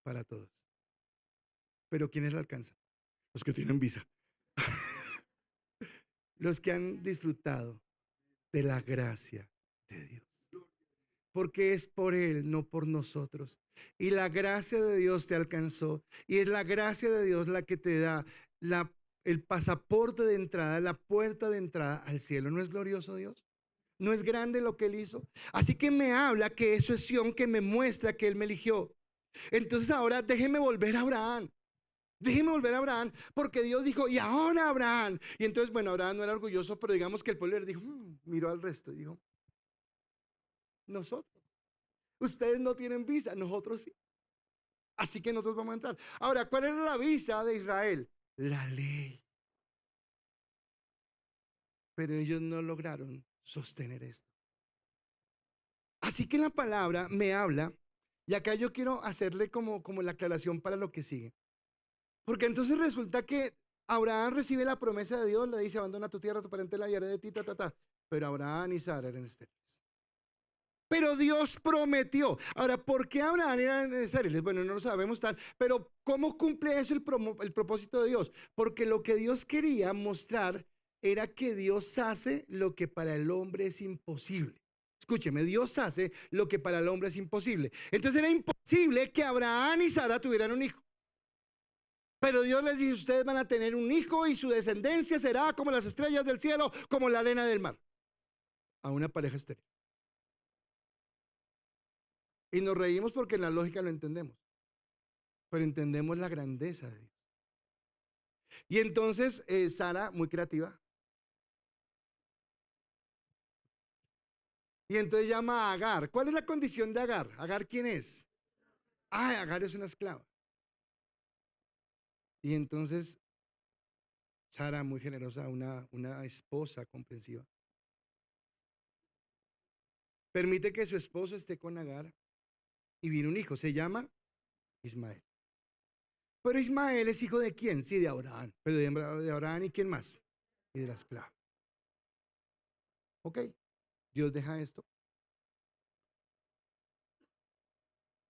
Para todos. Pero ¿quiénes la alcanzan? Los que tienen visa. Los que han disfrutado de la gracia de Dios. Porque es por Él, no por nosotros. Y la gracia de Dios te alcanzó. Y es la gracia de Dios la que te da el pasaporte de entrada, la puerta de entrada al cielo. ¿No es glorioso Dios? ¿No es grande lo que Él hizo? Así que me habla que eso es Sión, que me muestra que Él me eligió. Entonces ahora déjeme volver a Abraham. Déjeme volver a Abraham, porque Dios dijo, y ahora Abraham. Y entonces, bueno, Abraham no era orgulloso, pero digamos que el pueblo le dijo, miró al resto y dijo, nosotros. Ustedes no tienen visa, nosotros sí. Así que nosotros vamos a entrar. Ahora, ¿cuál era la visa de Israel? La ley. Pero ellos no lograron sostener esto. Así que la palabra me habla, y acá yo quiero hacerle como la aclaración para lo que sigue. Porque entonces resulta que Abraham recibe la promesa de Dios, le dice, abandona tu tierra, tu parentela, la haré de ti, ta, ta, ta. Pero Abraham y Sara eran estériles. Pero Dios prometió. Ahora, ¿por qué Abraham era estériles? Bueno, no lo sabemos tal, pero ¿cómo cumple eso el propósito de Dios? Porque lo que Dios quería mostrar era que Dios hace lo que para el hombre es imposible. Escúcheme, Dios hace lo que para el hombre es imposible. Entonces era imposible que Abraham y Sara tuvieran un hijo. Pero Dios les dice, ustedes van a tener un hijo y su descendencia será como las estrellas del cielo, como la arena del mar. A una pareja estéril. Y nos reímos porque en la lógica lo entendemos, pero entendemos la grandeza de Dios. Y entonces Sara, muy creativa, y entonces llama a Agar. ¿Cuál es la condición de Agar? ¿Agar quién es? Agar es una esclava. Y entonces Sara, muy generosa, una esposa comprensiva, permite que su esposo esté con Agar y viene un hijo, se llama Ismael. Pero Ismael es hijo de quién? Sí, de Abraham. Pero de Abraham, ¿y quién más? Y de la esclava. Ok, Dios deja esto.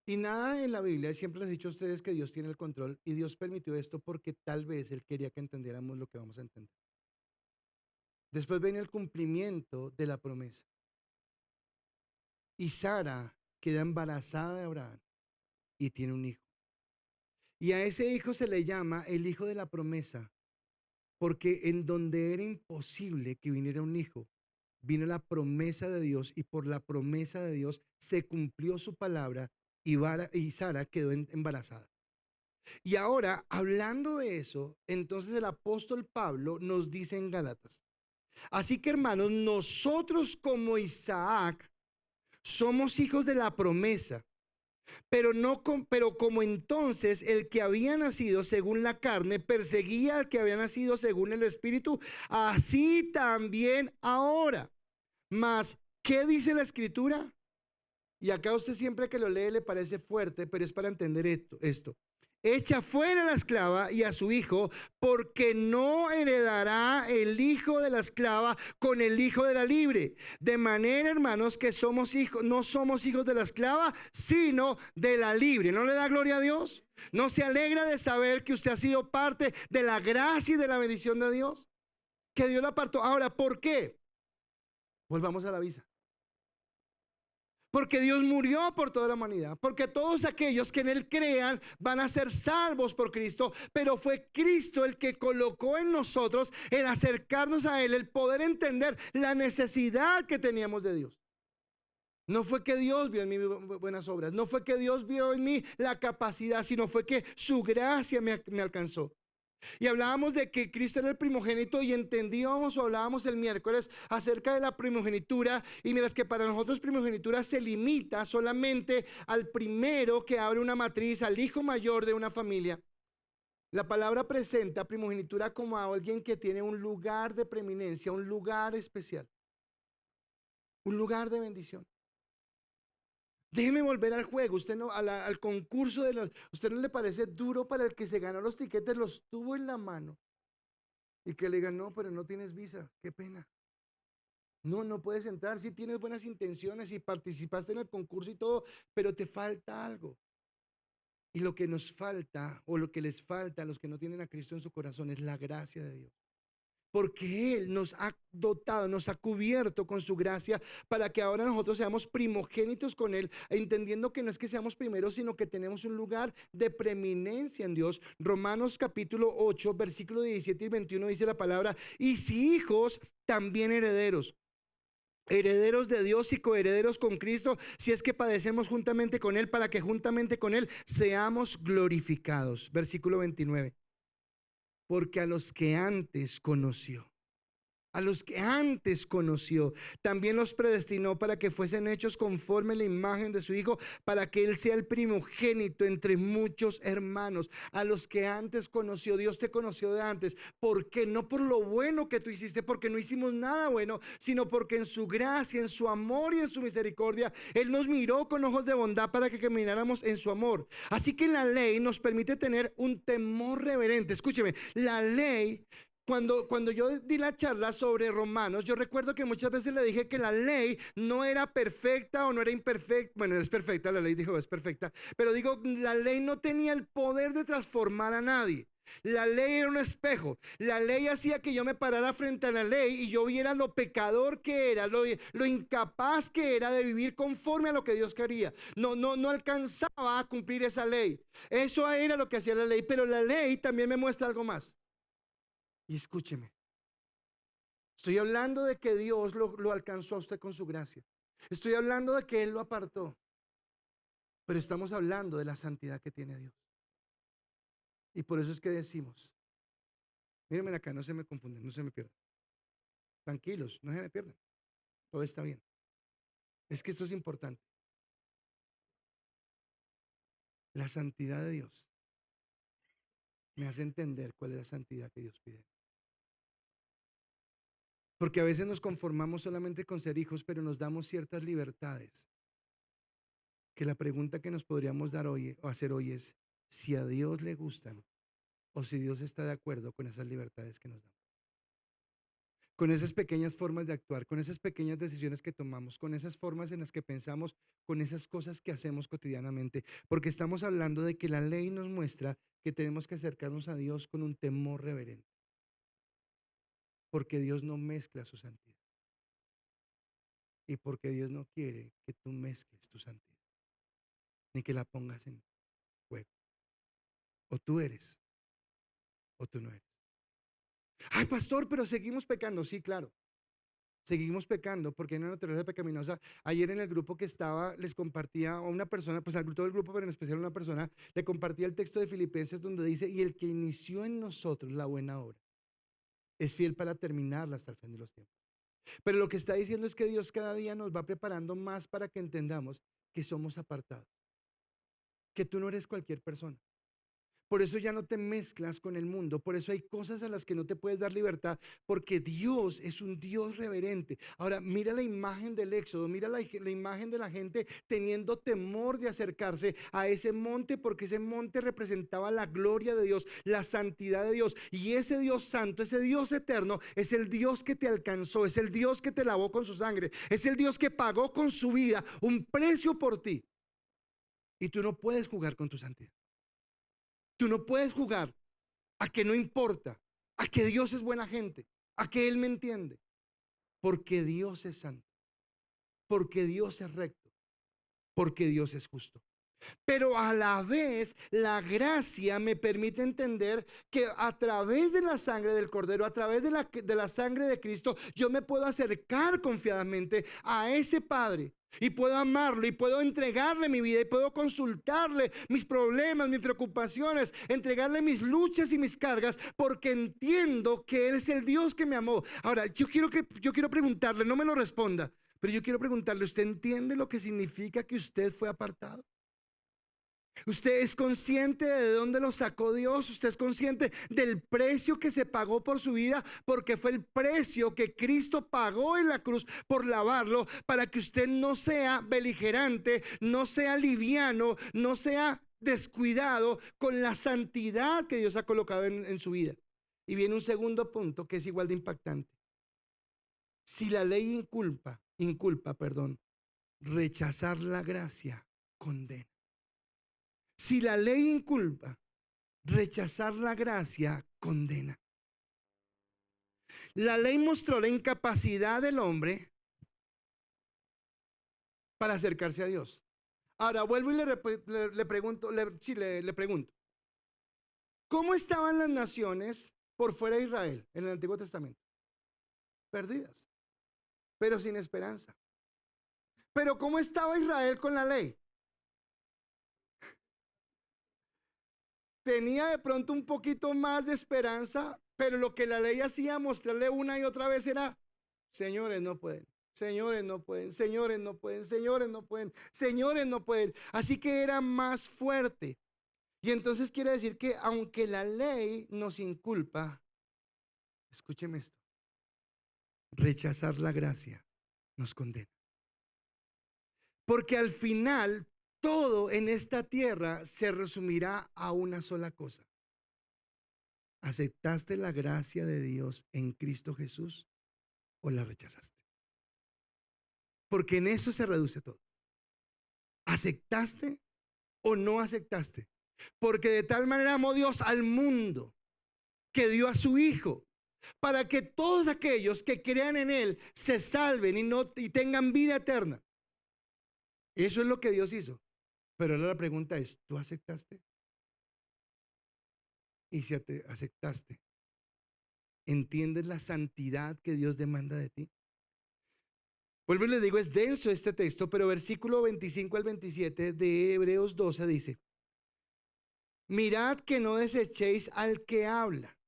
Y nada en la Biblia, siempre les he dicho a ustedes que Dios tiene el control y Dios permitió esto porque tal vez Él quería que entendiéramos lo que vamos a entender. Después viene el cumplimiento de la promesa. Y Sara queda embarazada de Abraham y tiene un hijo. Y a ese hijo se le llama el hijo de la promesa, Porque en donde era imposible que viniera un hijo, vino la promesa de Dios y por la promesa de Dios se cumplió su palabra y Sara quedó embarazada. Y ahora, hablando de eso, entonces el apóstol Pablo nos dice en Gálatas, así que hermanos, nosotros como Isaac somos hijos de la promesa. Pero como entonces el que había nacido según la carne perseguía al que había nacido según el espíritu, así también ahora. Mas, ¿qué dice la escritura? Y acá usted siempre que lo lee le parece fuerte, pero es para entender esto. Echa fuera a la esclava y a su hijo, porque no heredará el hijo de la esclava con el hijo de la libre. De manera, hermanos, que somos hijos, no somos hijos de la esclava, sino de la libre. ¿No le da gloria a Dios? ¿No se alegra de saber que usted ha sido parte de la gracia y de la bendición de Dios? Que Dios la apartó. Ahora, ¿por qué? Volvamos a la visa. Porque Dios murió por toda la humanidad, porque todos aquellos que en Él crean van a ser salvos por Cristo, pero fue Cristo el que colocó en nosotros el acercarnos a Él, el poder entender la necesidad que teníamos de Dios. No fue que Dios vio en mí buenas obras, no fue que Dios vio en mí la capacidad, sino fue que su gracia me alcanzó. Y hablábamos de que Cristo era el primogénito y entendíamos o hablábamos el miércoles acerca de la primogenitura. Y mientras que para nosotros primogenitura se limita solamente al primero que abre una matriz, al hijo mayor de una familia, la palabra presenta primogenitura como a alguien que tiene un lugar de preeminencia, un lugar especial, un lugar de bendición. Déjeme volver al juego. Usted no, al concurso de los, ¿usted no le parece duro para el que se ganó los tiquetes, los tuvo en la mano? Y que le digan, no, pero no tienes visa, qué pena. No, no puedes entrar si tienes buenas intenciones y participaste en el concurso y todo, pero te falta algo. Y lo que nos falta o lo que les falta a los que no tienen a Cristo en su corazón es la gracia de Dios. Porque Él nos ha dotado, nos ha cubierto con su gracia para que ahora nosotros seamos primogénitos con Él, entendiendo que no es que seamos primeros, sino que tenemos un lugar de preeminencia en Dios. Romanos capítulo 8, versículo 17 y 21 dice la palabra, y si hijos, también herederos. Herederos de Dios y coherederos con Cristo, si es que padecemos juntamente con Él, para que juntamente con Él seamos glorificados. Versículo 29. Porque a los que antes conoció, a los que antes conoció, también los predestinó para que fuesen hechos conforme a la imagen de su Hijo, para que Él sea el primogénito entre muchos hermanos. A los que antes conoció, Dios te conoció de antes. ¿Por qué? No por lo bueno que tú hiciste, porque no hicimos nada bueno, sino porque en su gracia, en su amor y en su misericordia, Él nos miró con ojos de bondad para que camináramos en su amor. Así que la ley nos permite tener un temor reverente. Escúcheme, la ley, cuando yo di la charla sobre Romanos, yo recuerdo que muchas veces le dije que la ley no era perfecta o no era imperfecta. Bueno, es perfecta, la ley dijo es perfecta, pero digo, la ley no tenía el poder de transformar a nadie. La ley era un espejo. La ley hacía que yo me parara frente a la ley y yo viera lo pecador que era, lo incapaz que era de vivir conforme a lo que Dios quería. No alcanzaba a cumplir esa ley. Eso era lo que hacía la ley, pero la ley también me muestra algo más. Y escúcheme, estoy hablando de que Dios lo alcanzó a usted con su gracia. Estoy hablando de que Él lo apartó. Pero estamos hablando de la santidad que tiene Dios. Y por eso es que decimos, mírenme acá, no se me confunden, no se me pierdan. Tranquilos, no se me pierdan. Todo está bien. Es que esto es importante. La santidad de Dios me hace entender cuál es la santidad que Dios pide. Porque a veces nos conformamos solamente con ser hijos, pero nos damos ciertas libertades. Que la pregunta que nos podríamos dar hoy o hacer hoy es si a Dios le gustan o si Dios está de acuerdo con esas libertades que nos damos. Con esas pequeñas formas de actuar, con esas pequeñas decisiones que tomamos, con esas formas en las que pensamos, con esas cosas que hacemos cotidianamente, porque estamos hablando de que la ley nos muestra que tenemos que acercarnos a Dios con un temor reverente, porque Dios no mezcla su santidad y porque Dios no quiere que tú mezcles tu santidad, ni que la pongas en juego. O tú eres o tú no eres. Ay, pastor, pero seguimos pecando. Sí, claro. Seguimos pecando porque hay una naturaleza pecaminosa. Ayer en el grupo que estaba, les compartía a una persona, pues todo el grupo, pero en especial a una persona, le compartía el texto de Filipenses donde dice, y el que inició en nosotros la buena obra, es fiel para terminarla hasta el fin de los tiempos. Pero lo que está diciendo es que Dios cada día nos va preparando más para que entendamos que somos apartados, que tú no eres cualquier persona. Por eso ya no te mezclas con el mundo. Por eso hay cosas a las que no te puedes dar libertad, porque Dios es un Dios reverente. Ahora, mira la imagen del Éxodo, mira la imagen de la gente teniendo temor de acercarse a ese monte, porque ese monte representaba la gloria de Dios, la santidad de Dios. Y ese Dios santo, ese Dios eterno, es el Dios que te alcanzó, es el Dios que te lavó con su sangre, es el Dios que pagó con su vida un precio por ti. Y tú no puedes jugar con tu santidad. Tú no puedes jugar a que no importa, a que Dios es buena gente, a que Él me entiende, porque Dios es santo, porque Dios es recto, porque Dios es justo. Pero a la vez la gracia me permite entender que a través de la sangre del Cordero, a través de la sangre de Cristo, yo me puedo acercar confiadamente a ese Padre. Y puedo amarlo y puedo entregarle mi vida y puedo consultarle mis problemas, mis preocupaciones, entregarle mis luchas y mis cargas, porque entiendo que Él es el Dios que me amó. Ahora, yo quiero preguntarle, no me lo responda, pero yo quiero preguntarle, ¿usted entiende lo que significa que usted fue apartado? Usted es consciente de dónde lo sacó Dios. Usted es consciente del precio que se pagó por su vida, porque fue el precio que Cristo pagó en la cruz por lavarlo, para que usted no sea beligerante, no sea liviano, no sea descuidado con la santidad que Dios ha colocado en su vida. Y viene un segundo punto que es igual de impactante. Si la ley inculpa, rechazar la gracia condena. Si la ley inculpa, rechazar la gracia condena. La ley mostró la incapacidad del hombre para acercarse a Dios. Ahora vuelvo y le pregunto, le pregunto, ¿cómo estaban las naciones por fuera de Israel en el Antiguo Testamento? Perdidas, pero sin esperanza. Pero ¿cómo estaba Israel con la ley? Tenía de pronto un poquito más de esperanza, pero lo que la ley hacía mostrarle una y otra vez era, señores no pueden, señores no pueden, señores no pueden, señores no pueden, señores no pueden. Así que era más fuerte. Y entonces quiere decir que aunque la ley nos inculpa, escúcheme esto, rechazar la gracia nos condena. Porque al final todo en esta tierra se resumirá a una sola cosa. ¿Aceptaste la gracia de Dios en Cristo Jesús o la rechazaste? Porque en eso se reduce todo. ¿Aceptaste o no aceptaste? Porque de tal manera amó Dios al mundo que dio a su Hijo, para que todos aquellos que crean en Él se salven y tengan vida eterna. Eso es lo que Dios hizo. Pero ahora la pregunta es, ¿tú aceptaste? Y si aceptaste, ¿entiendes la santidad que Dios demanda de ti? Vuelvo y les digo, es denso este texto, pero versículo 25 al 27 de Hebreos 12 dice, mirad que no desechéis al que habla,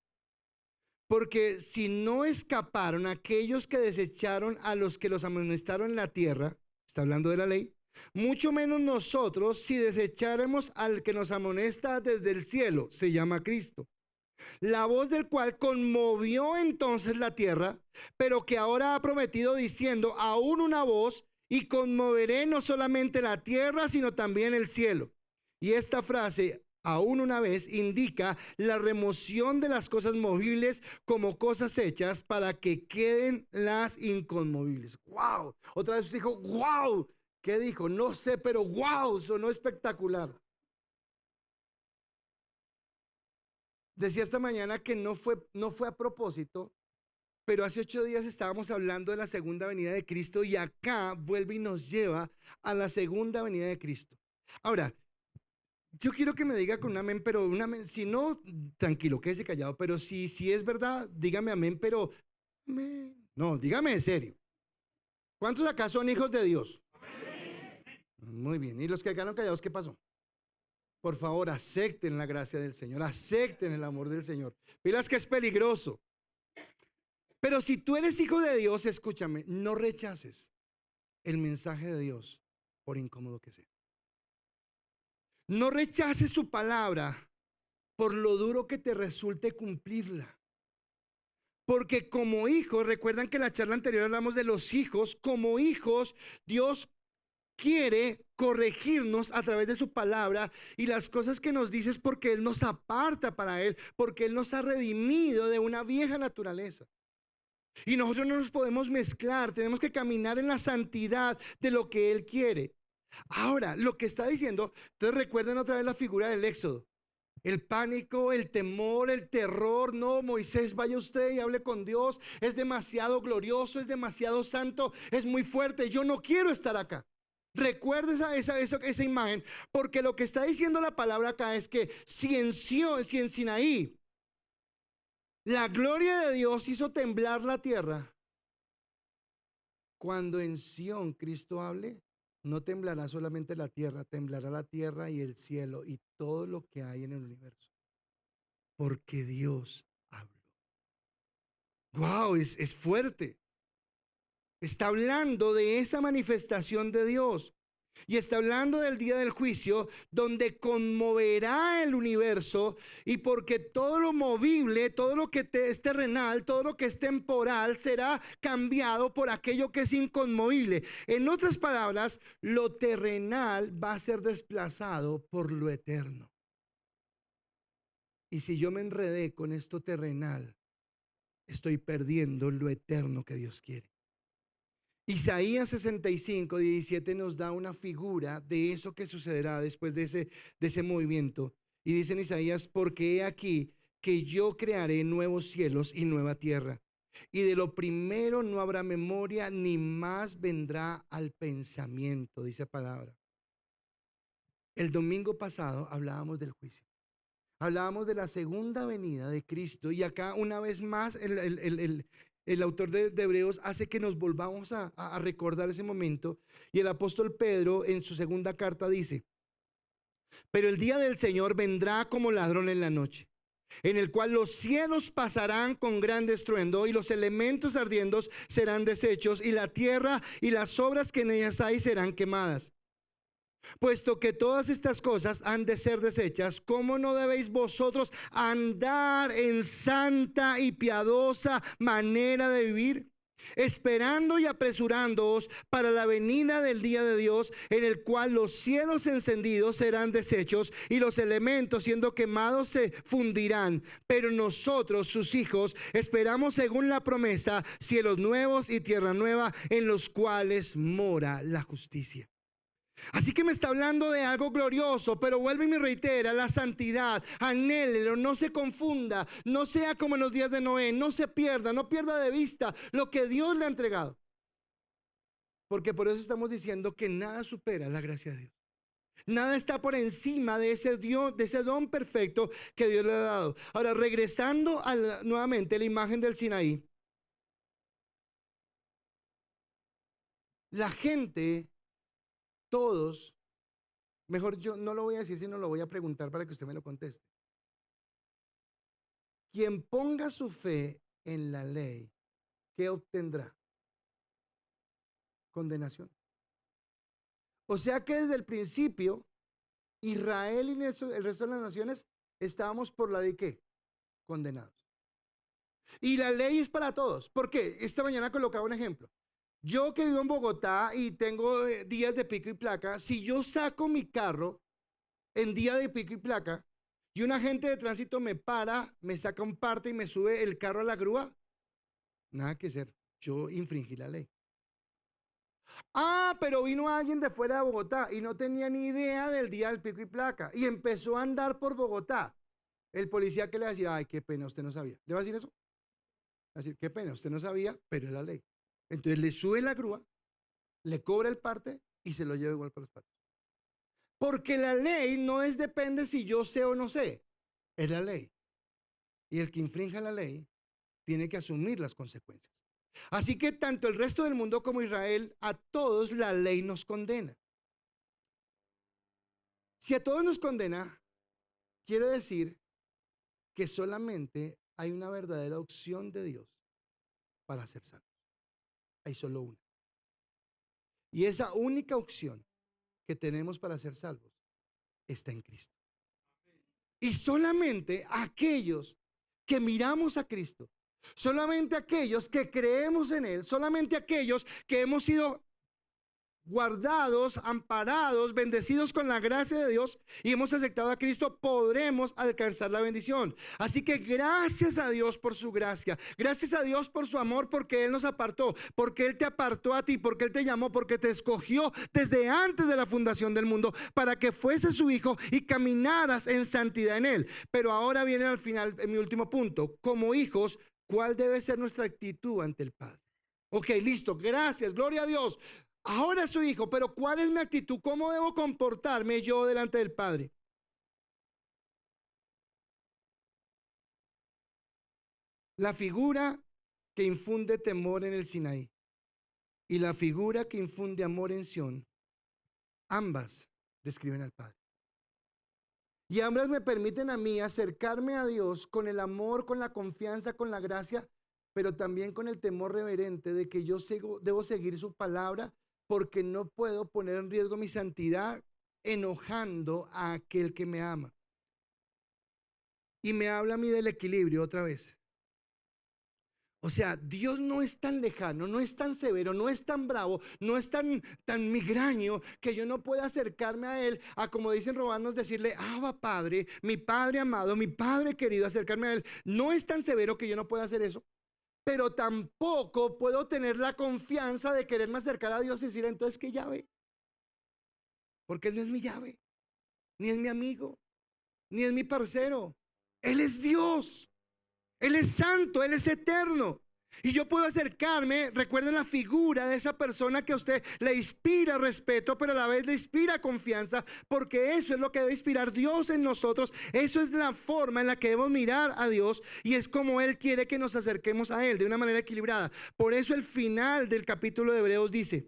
porque si no escaparon aquellos que desecharon a los que los amonestaron en la tierra, está hablando de la ley, mucho menos nosotros si desecháramos al que nos amonesta desde el cielo, se llama Cristo, la voz del cual conmovió entonces la tierra, pero que ahora ha prometido diciendo, aún una voz, y conmoveré no solamente la tierra, sino también el cielo. Y esta frase, aún una vez, indica la remoción de las cosas movibles como cosas hechas para que queden las inconmovibles. ¡Wow! Otra vez dijo, ¡wow! ¿Qué dijo? No sé, pero ¡wow! Sonó espectacular. Decía esta mañana que no fue a propósito, pero hace 8 días estábamos hablando de la segunda venida de Cristo y acá vuelve y nos lleva a la segunda venida de Cristo. Ahora, Yo quiero que me diga con un amén, pero un amén, si no, tranquilo, quédese callado, pero si es verdad, dígame amén, pero amén. No, dígame en serio. ¿Cuántos acá son hijos de Dios? Muy bien. ¿Y los que quedaron callados, qué pasó? Por favor, acepten la gracia del Señor, acepten el amor del Señor. Pilas que es peligroso. Pero si tú eres hijo de Dios, escúchame, no rechaces el mensaje de Dios por incómodo que sea. No rechaces su palabra por lo duro que te resulte cumplirla. Porque como hijos, recuerdan que en la charla anterior hablamos de los hijos, como hijos, Dios quiere corregirnos a través de su palabra y las cosas que nos dice es porque Él nos aparta para Él, porque Él nos ha redimido de una vieja naturaleza. Y nosotros no nos podemos mezclar, tenemos que caminar en la santidad de lo que Él quiere. Ahora, lo que está diciendo, entonces recuerden otra vez la figura del Éxodo. El pánico, el temor, el terror. No, Moisés, vaya usted y hable con Dios. Es demasiado glorioso, es demasiado santo, es muy fuerte. Yo no quiero estar acá. Recuerde esa imagen, porque lo que está diciendo la palabra acá es que si en Sinaí la gloria de Dios hizo temblar la tierra, cuando en Sión Cristo hable, no temblará solamente la tierra, temblará la tierra y el cielo y todo lo que hay en el universo. Porque Dios habló. Wow, es fuerte. Está hablando de esa manifestación de Dios. Y está hablando del día del juicio, donde conmoverá el universo, y porque todo lo movible, todo lo que es terrenal, todo lo que es temporal, será cambiado por aquello que es inconmovible. En otras palabras, lo terrenal va a ser desplazado por lo eterno. Y si yo me enredé con esto terrenal, estoy perdiendo lo eterno que Dios quiere. Isaías 65:17 nos da una figura de eso que sucederá después de ese movimiento. Y dice en Isaías: porque he aquí que yo crearé nuevos cielos y nueva tierra, y de lo primero no habrá memoria, ni más vendrá al pensamiento, dice palabra. El domingo pasado hablábamos del juicio. Hablábamos de la segunda venida de Cristo, y acá una vez más el autor de Hebreos hace que nos volvamos a recordar ese momento, y el apóstol Pedro en su segunda carta dice: pero el día del Señor vendrá como ladrón en la noche, en el cual los cielos pasarán con gran estruendo, y los elementos ardiendo serán deshechos, y la tierra y las obras que en ellas hay serán quemadas. Puesto que todas estas cosas han de ser deshechas, ¿cómo no debéis vosotros andar en santa y piadosa manera de vivir? Esperando y apresurándoos para la venida del día de Dios, en el cual los cielos encendidos serán deshechos y los elementos siendo quemados se fundirán. Pero nosotros, sus hijos, esperamos según la promesa cielos nuevos y tierra nueva, en los cuales mora la justicia. Así que me está hablando de algo glorioso, pero vuelve y me reitera: la santidad, anhélelo, no se confunda, no sea como en los días de Noé, no se pierda, no pierda de vista lo que Dios le ha entregado. Porque por eso estamos diciendo que nada supera la gracia de Dios. Nada está por encima de ese Dios, de ese don perfecto que Dios le ha dado. Ahora, regresando nuevamente a la imagen del Sinaí, la gente, todos, mejor yo no lo voy a decir, sino lo voy a preguntar para que usted me lo conteste. Quien ponga su fe en la ley, ¿qué obtendrá? Condenación. O sea que desde el principio, Israel y el resto de las naciones estábamos por la de ¿qué? Condenados. Y la ley es para todos. ¿Por qué? Esta mañana colocaba un ejemplo. Yo que vivo en Bogotá y tengo días de pico y placa, si yo saco mi carro en día de pico y placa y un agente de tránsito me para, me saca un parte y me sube el carro a la grúa, nada que hacer, yo infringí la ley. Ah, pero vino alguien de fuera de Bogotá y no tenía ni idea del día del pico y placa y empezó a andar por Bogotá. El policía, que le va a decir: ay, qué pena, usted no sabía. ¿Le va a decir eso? Va a decir: qué pena, usted no sabía, pero es la ley. Entonces le sube la grúa, le cobra el parte y se lo lleva igual para los patos. Porque la ley no depende si yo sé o no sé, es la ley. Y el que infrinja la ley tiene que asumir las consecuencias. Así que tanto el resto del mundo como Israel, a todos la ley nos condena. Si a todos nos condena, quiere decir que solamente hay una verdadera opción de Dios para ser salvo. Hay solo una. Y esa única opción que tenemos para ser salvos está en Cristo. Y solamente aquellos que miramos a Cristo, solamente aquellos que creemos en Él, solamente aquellos que hemos sido guardados, amparados, bendecidos con la gracia de Dios y hemos aceptado a Cristo, podremos alcanzar la bendición. Así que gracias a Dios por su gracia, gracias a Dios por su amor, porque Él nos apartó, porque Él te apartó a ti, porque Él te llamó, porque te escogió desde antes de la fundación del mundo para que fuese su hijo y caminaras en santidad en Él. Pero ahora viene al final, en mi último punto, como hijos, ¿cuál debe ser nuestra actitud ante el Padre? Ok, listo, gracias, gloria a Dios. Ahora soy hijo, pero ¿cuál es mi actitud? ¿Cómo debo comportarme yo delante del Padre? La figura que infunde temor en el Sinaí y la figura que infunde amor en Sión, ambas describen al Padre. Y ambas me permiten a mí acercarme a Dios con el amor, con la confianza, con la gracia, pero también con el temor reverente de que yo debo seguir su palabra, porque no puedo poner en riesgo mi santidad enojando a aquel que me ama. Y me habla a mí del equilibrio otra vez. O sea, Dios no es tan lejano, no es tan severo, no es tan bravo, no es tan migraño que yo no pueda acercarme a Él, a como dicen romanos, decirle, Abba Padre, mi Padre amado, mi Padre querido, acercarme a Él. No es tan severo que yo no pueda hacer eso, pero tampoco puedo tener la confianza de quererme acercar a Dios y decir, entonces, ¿qué llave? Porque Él no es mi llave, ni es mi amigo, ni es mi parcero. Él es Dios. Él es santo, Él es eterno. Y yo puedo acercarme, recuerden la figura de esa persona que a usted le inspira respeto, pero a la vez le inspira confianza, porque eso es lo que debe inspirar Dios en nosotros. Eso es la forma en la que debemos mirar a Dios y es como Él quiere que nos acerquemos a Él de una manera equilibrada. Por eso el final del capítulo de Hebreos dice,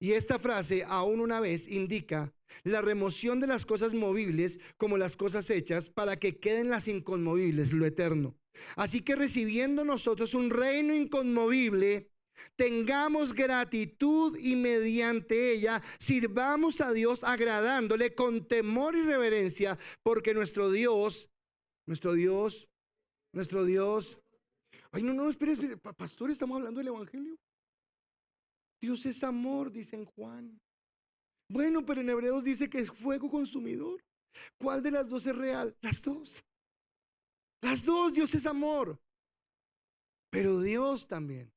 y esta frase aún una vez indica la remoción de las cosas movibles como las cosas hechas para que queden las inconmovibles, lo eterno. Así que recibiendo nosotros un reino inconmovible, tengamos gratitud y mediante ella sirvamos a Dios agradándole con temor y reverencia, porque nuestro Dios, ay no, espere, pastor, estamos hablando del evangelio. Dios es amor, dice en Juan. Bueno, pero en Hebreos dice que es fuego consumidor. ¿Cuál de las dos es real? Las dos. Las dos, Dios es amor. Pero Dios también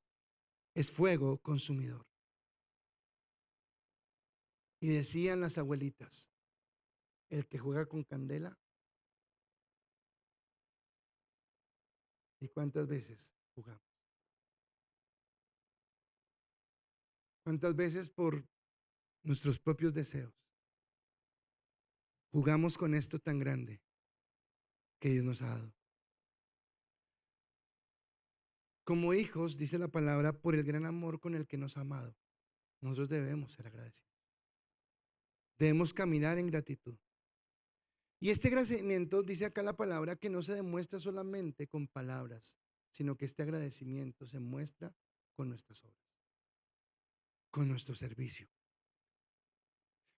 es fuego consumidor. Y decían las abuelitas, el que juega con candela. ¿Y cuántas veces jugamos? ¿Cuántas veces por nuestros propios deseos jugamos con esto tan grande que Dios nos ha dado? Como hijos, dice la palabra, por el gran amor con el que nos ha amado, nosotros debemos ser agradecidos. Debemos caminar en gratitud. Y este agradecimiento, dice acá la palabra, que no se demuestra solamente con palabras, sino que este agradecimiento se muestra con nuestras obras, con nuestro servicio.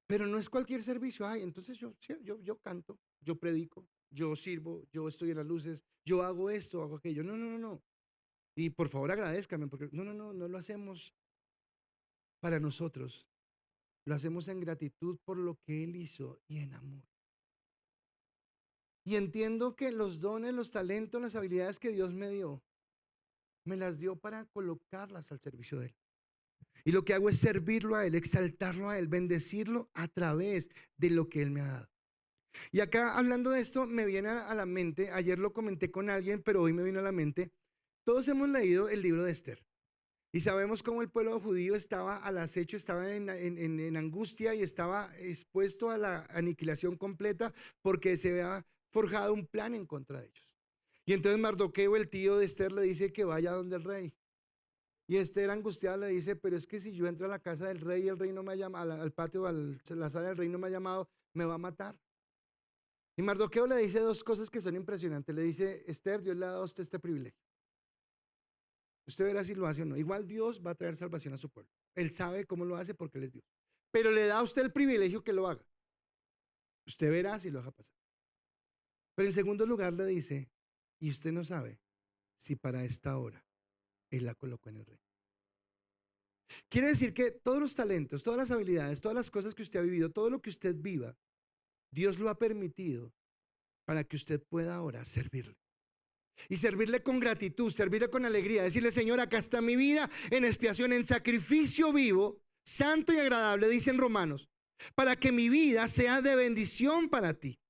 Pero no es cualquier servicio. Ay, entonces yo canto, yo predico, yo sirvo, yo estoy en las luces, yo hago esto, hago aquello. No. Y por favor agradézcame, porque no lo hacemos para nosotros. Lo hacemos en gratitud por lo que Él hizo y en amor. Y entiendo que los dones, los talentos, las habilidades que Dios me las dio para colocarlas al servicio de Él. Y lo que hago es servirlo a Él, exaltarlo a Él, bendecirlo a través de lo que Él me ha dado. Y acá hablando de esto me viene a la mente, ayer lo comenté con alguien, pero hoy me vino a la mente, todos hemos leído el libro de Esther. Y sabemos cómo el pueblo judío estaba al acecho, estaba en angustia y estaba expuesto a la aniquilación completa porque se había forjado un plan en contra de ellos. Y entonces Mardoqueo, el tío de Esther, le dice que vaya donde el rey. Y Esther, angustiada, le dice, pero es que si yo entro a la casa del rey y el rey no me ha llamado, al patio, a la sala del rey no me ha llamado, me va a matar. Y Mardoqueo le dice dos cosas que son impresionantes. Le dice, Esther, Dios le ha dado a usted este privilegio. Usted verá si lo hace o no. Igual Dios va a traer salvación a su pueblo. Él sabe cómo lo hace porque Él es Dios. Pero le da a usted el privilegio que lo haga. Usted verá si lo deja pasar. Pero en segundo lugar le dice, y usted no sabe si para esta hora Él la colocó en el rey. Quiere decir que todos los talentos, todas las habilidades, todas las cosas que usted ha vivido, todo lo que usted viva, Dios lo ha permitido para que usted pueda ahora servirle. Y servirle con gratitud, servirle con alegría, decirle, Señor, acá está mi vida en expiación, en sacrificio vivo, santo y agradable, dicen Romanos, para que mi vida sea de bendición para ti.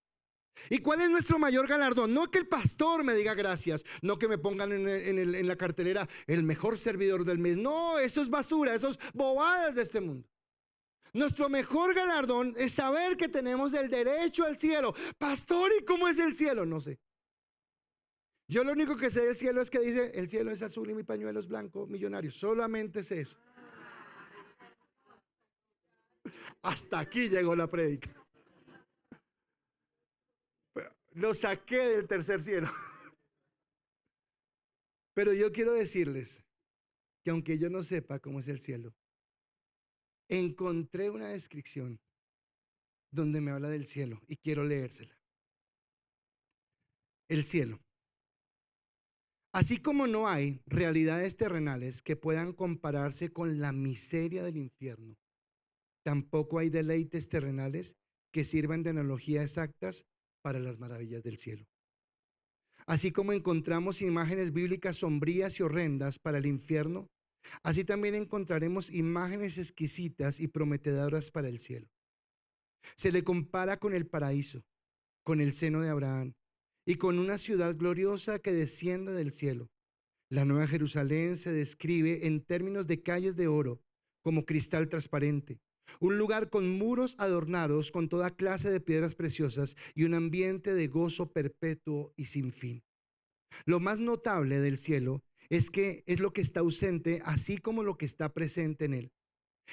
¿Y cuál es nuestro mayor galardón? No que el pastor me diga gracias, no que me pongan en la cartelera el mejor servidor del mes. No, eso es basura, eso es bobadas de este mundo. Nuestro mejor galardón es saber que tenemos el derecho al cielo. Pastor, ¿y cómo es el cielo? No sé. Yo lo único que sé del cielo es que dice, el cielo es azul y mi pañuelo es blanco, millonario. Solamente sé eso. Hasta aquí llegó la prédica. Lo saqué del tercer cielo. Pero yo quiero decirles que aunque yo no sepa cómo es el cielo, encontré una descripción donde me habla del cielo y quiero leérsela. El cielo. Así como no hay realidades terrenales que puedan compararse con la miseria del infierno, tampoco hay deleites terrenales que sirvan de analogía exactas para las maravillas del cielo. Así como encontramos imágenes bíblicas sombrías y horrendas para el infierno, así también encontraremos imágenes exquisitas y prometedoras para el cielo. Se le compara con el paraíso, con el seno de Abraham y con una ciudad gloriosa que desciende del cielo. La Nueva Jerusalén se describe en términos de calles de oro, como cristal transparente, un lugar con muros adornados con toda clase de piedras preciosas y un ambiente de gozo perpetuo y sin fin. Lo más notable del cielo es que es lo que está ausente, así como lo que está presente en él.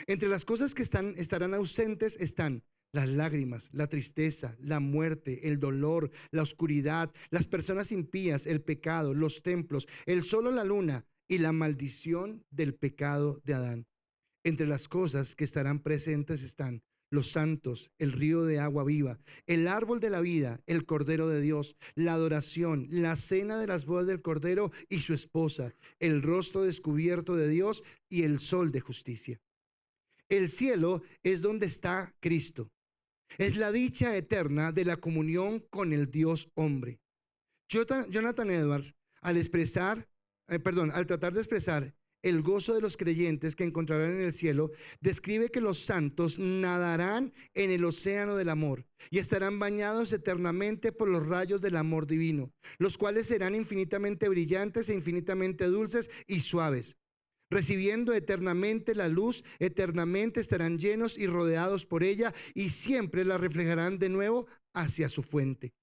Entre las cosas que estarán ausentes están las lágrimas, la tristeza, la muerte, el dolor, la oscuridad, las personas impías, el pecado, los templos, el sol o la luna y la maldición del pecado de Adán. Entre las cosas que estarán presentes están los santos, el río de agua viva, el árbol de la vida, el Cordero de Dios, la adoración, la cena de las bodas del Cordero y su esposa, el rostro descubierto de Dios y el sol de justicia. El cielo es donde está Cristo. Es la dicha eterna de la comunión con el Dios hombre. Jonathan Edwards, al tratar de expresar el gozo de los creyentes que encontrarán en el cielo, describe que los santos nadarán en el océano del amor y estarán bañados eternamente por los rayos del amor divino, los cuales serán infinitamente brillantes e infinitamente dulces y suaves. Recibiendo eternamente la luz, eternamente estarán llenos y rodeados por ella y siempre la reflejarán de nuevo hacia su fuente.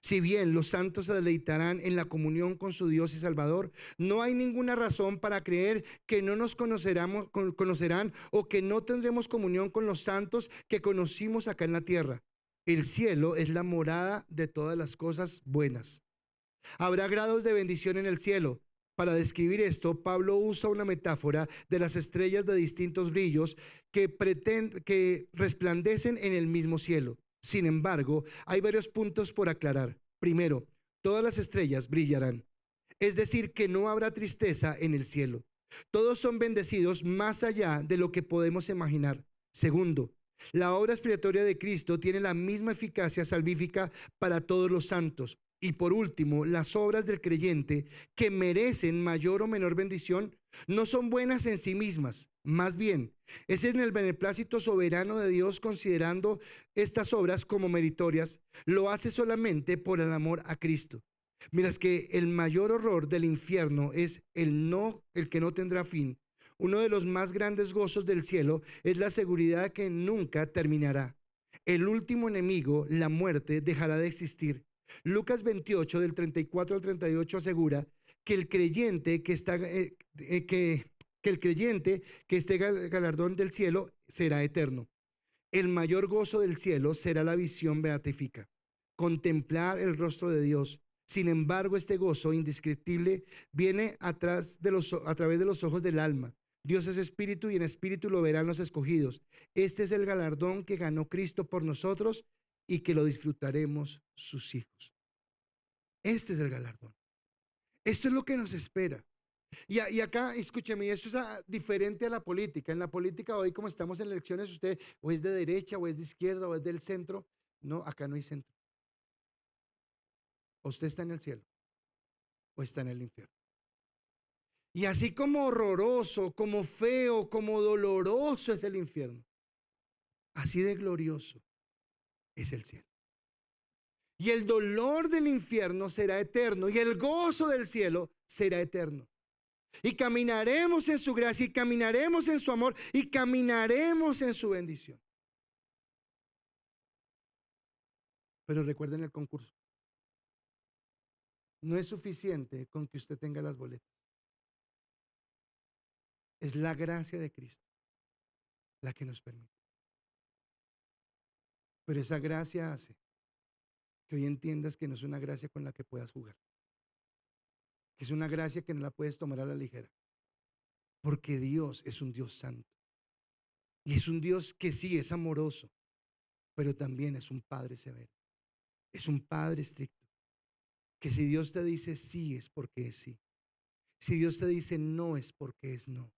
Si bien los santos se deleitarán en la comunión con su Dios y Salvador, no hay ninguna razón para creer que no nos conocerán o que no tendremos comunión con los santos que conocimos acá en la tierra. El cielo es la morada de todas las cosas buenas. Habrá grados de bendición en el cielo. Para describir esto, Pablo usa una metáfora de las estrellas de distintos brillos que resplandecen en el mismo cielo. Sin embargo, hay varios puntos por aclarar. Primero, todas las estrellas brillarán. Es decir, que no habrá tristeza en el cielo. Todos son bendecidos más allá de lo que podemos imaginar. Segundo, la obra expiatoria de Cristo tiene la misma eficacia salvífica para todos los santos. Y por último, las obras del creyente, que merecen mayor o menor bendición, no son buenas en sí mismas. Más bien, es en el beneplácito soberano de Dios, considerando estas obras como meritorias, lo hace solamente por el amor a Cristo. Mientras que el mayor horror del infierno es el que no tendrá fin, Uno de los más grandes gozos del cielo es la seguridad de que nunca terminará. El último enemigo, la muerte, dejará de existir. Lucas 28, del 34 al 38, asegura que el creyente que el creyente que esté galardón del cielo será eterno. El mayor gozo del cielo será la visión beatífica, contemplar el rostro de Dios. Sin embargo, este gozo indescriptible viene a través de los ojos del alma. Dios es espíritu y en espíritu lo verán los escogidos. Este es el galardón que ganó Cristo por nosotros y que lo disfrutaremos sus hijos. Este es el galardón. Esto es lo que nos espera. Y acá, escúcheme, esto es diferente a la política. En la política hoy, como estamos en elecciones, usted o es de derecha, o es de izquierda, o es del centro. No, acá no hay centro. O usted está en el cielo, o está en el infierno. Y así como horroroso, como feo, como doloroso es el infierno, así de glorioso es el cielo. Y el dolor del infierno será eterno, y el gozo del cielo será eterno. Y caminaremos en su gracia, y caminaremos en su amor, y caminaremos en su bendición. Pero recuerden el concurso. No es suficiente con que usted tenga las boletas. Es la gracia de Cristo la que nos permite. Pero esa gracia hace que hoy entiendas que no es una gracia con la que puedas jugar. Que es una gracia que no la puedes tomar a la ligera. Porque Dios es un Dios santo. Y es un Dios que sí es amoroso, pero también es un Padre severo. Es un Padre estricto. Que si Dios te dice sí es porque es sí. Si Dios te dice no es porque es no.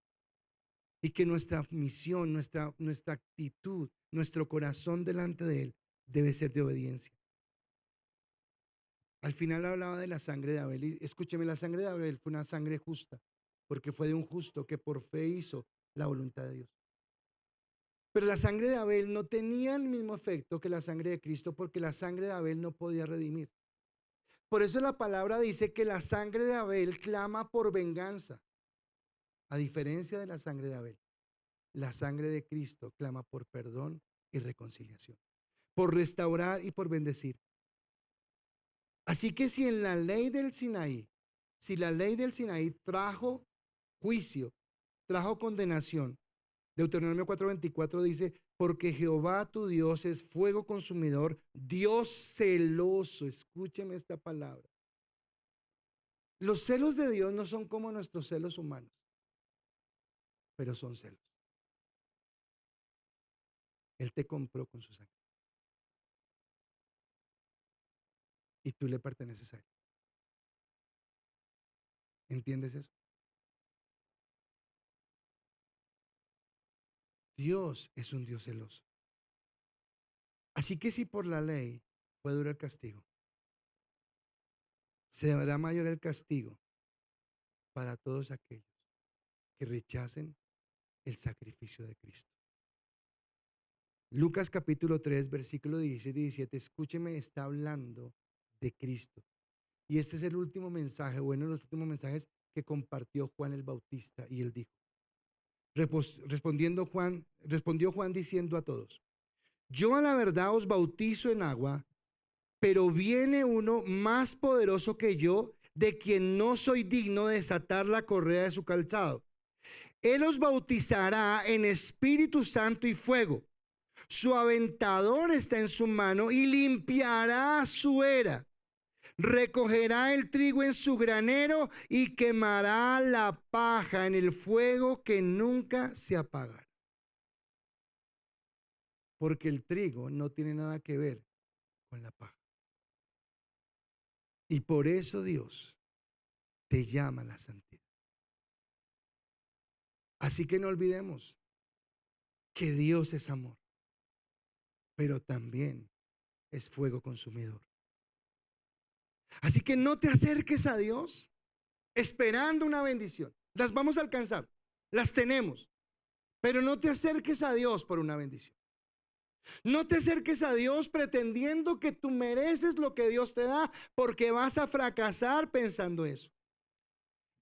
Y que nuestra misión, nuestra actitud, nuestro corazón delante de Él debe ser de obediencia. Al final hablaba de la sangre de Abel. Y escúcheme, la sangre de Abel fue una sangre justa, porque fue de un justo que por fe hizo la voluntad de Dios. Pero la sangre de Abel no tenía el mismo efecto que la sangre de Cristo, porque la sangre de Abel no podía redimir. Por eso la palabra dice que la sangre de Abel clama por venganza, a diferencia de la sangre de Abel. La sangre de Cristo clama por perdón y reconciliación, por restaurar y por bendecir. Así que si en la ley del Sinaí, si la ley del Sinaí trajo juicio, trajo condenación, Deuteronomio 4:24 dice, porque Jehová tu Dios es fuego consumidor, Dios celoso. Escúcheme esta palabra. Los celos de Dios no son como nuestros celos humanos, pero son celos. Él te compró con su sangre y tú le perteneces a Él. ¿Entiendes eso? Dios es un Dios celoso. Así que si por la ley fue duro el castigo, será mayor el castigo para todos aquellos que rechacen el sacrificio de Cristo. Lucas capítulo 3, versículo 16 y 17, escúcheme, está hablando de Cristo. Y este es el último mensaje, bueno, los últimos mensajes que compartió Juan el Bautista. Y él dijo, respondió Juan diciendo a todos, yo a la verdad os bautizo en agua, pero viene uno más poderoso que yo, de quien no soy digno de desatar la correa de su calzado. Él os bautizará en Espíritu Santo y fuego. Su aventador está en su mano y limpiará su era. Recogerá el trigo en su granero y quemará la paja en el fuego que nunca se apagará. Porque el trigo no tiene nada que ver con la paja. Y por eso Dios te llama a la santidad. Así que no olvidemos que Dios es amor, pero también es fuego consumidor. Así que no te acerques a Dios esperando una bendición. Las vamos a alcanzar, las tenemos, pero no te acerques a Dios por una bendición. No te acerques a Dios pretendiendo que tú mereces lo que Dios te da, porque vas a fracasar pensando eso.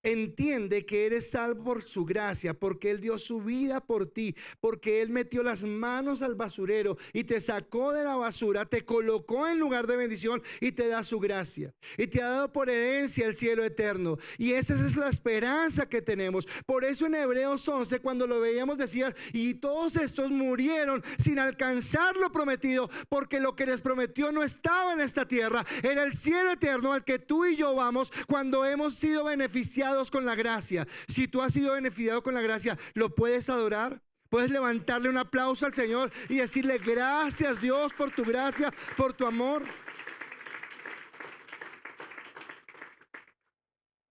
Entiende que eres salvo por su gracia, porque Él dio su vida por ti, porque Él metió las manos al basurero y te sacó de la basura, te colocó en lugar de bendición y te da su gracia. Y te ha dado por herencia el cielo eterno. Y esa es la esperanza que tenemos. Por eso en Hebreos 11, cuando lo veíamos, decía, y todos estos murieron sin alcanzar lo prometido, porque lo que les prometió no estaba en esta tierra, era el cielo eterno al que tú y yo vamos cuando hemos sido beneficiados con la gracia. Si tú has sido beneficiado con la gracia, ¿lo puedes adorar? Puedes levantarle un aplauso al Señor y decirle: gracias, Dios, por tu gracia, por tu amor.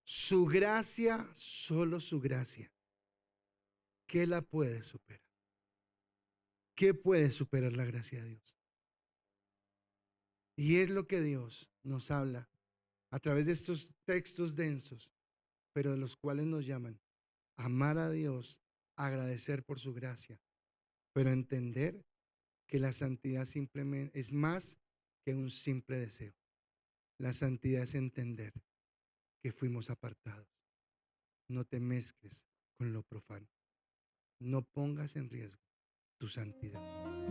Su gracia, solo su gracia. ¿Qué la puede superar? ¿Qué puede superar la gracia de Dios? Y es lo que Dios nos habla a través de estos textos densos, pero de los cuales nos llaman a amar a Dios, agradecer por su gracia, pero entender que la santidad simplemente es más que un simple deseo. La santidad es entender que fuimos apartados. No te mezcles con lo profano. No pongas en riesgo tu santidad.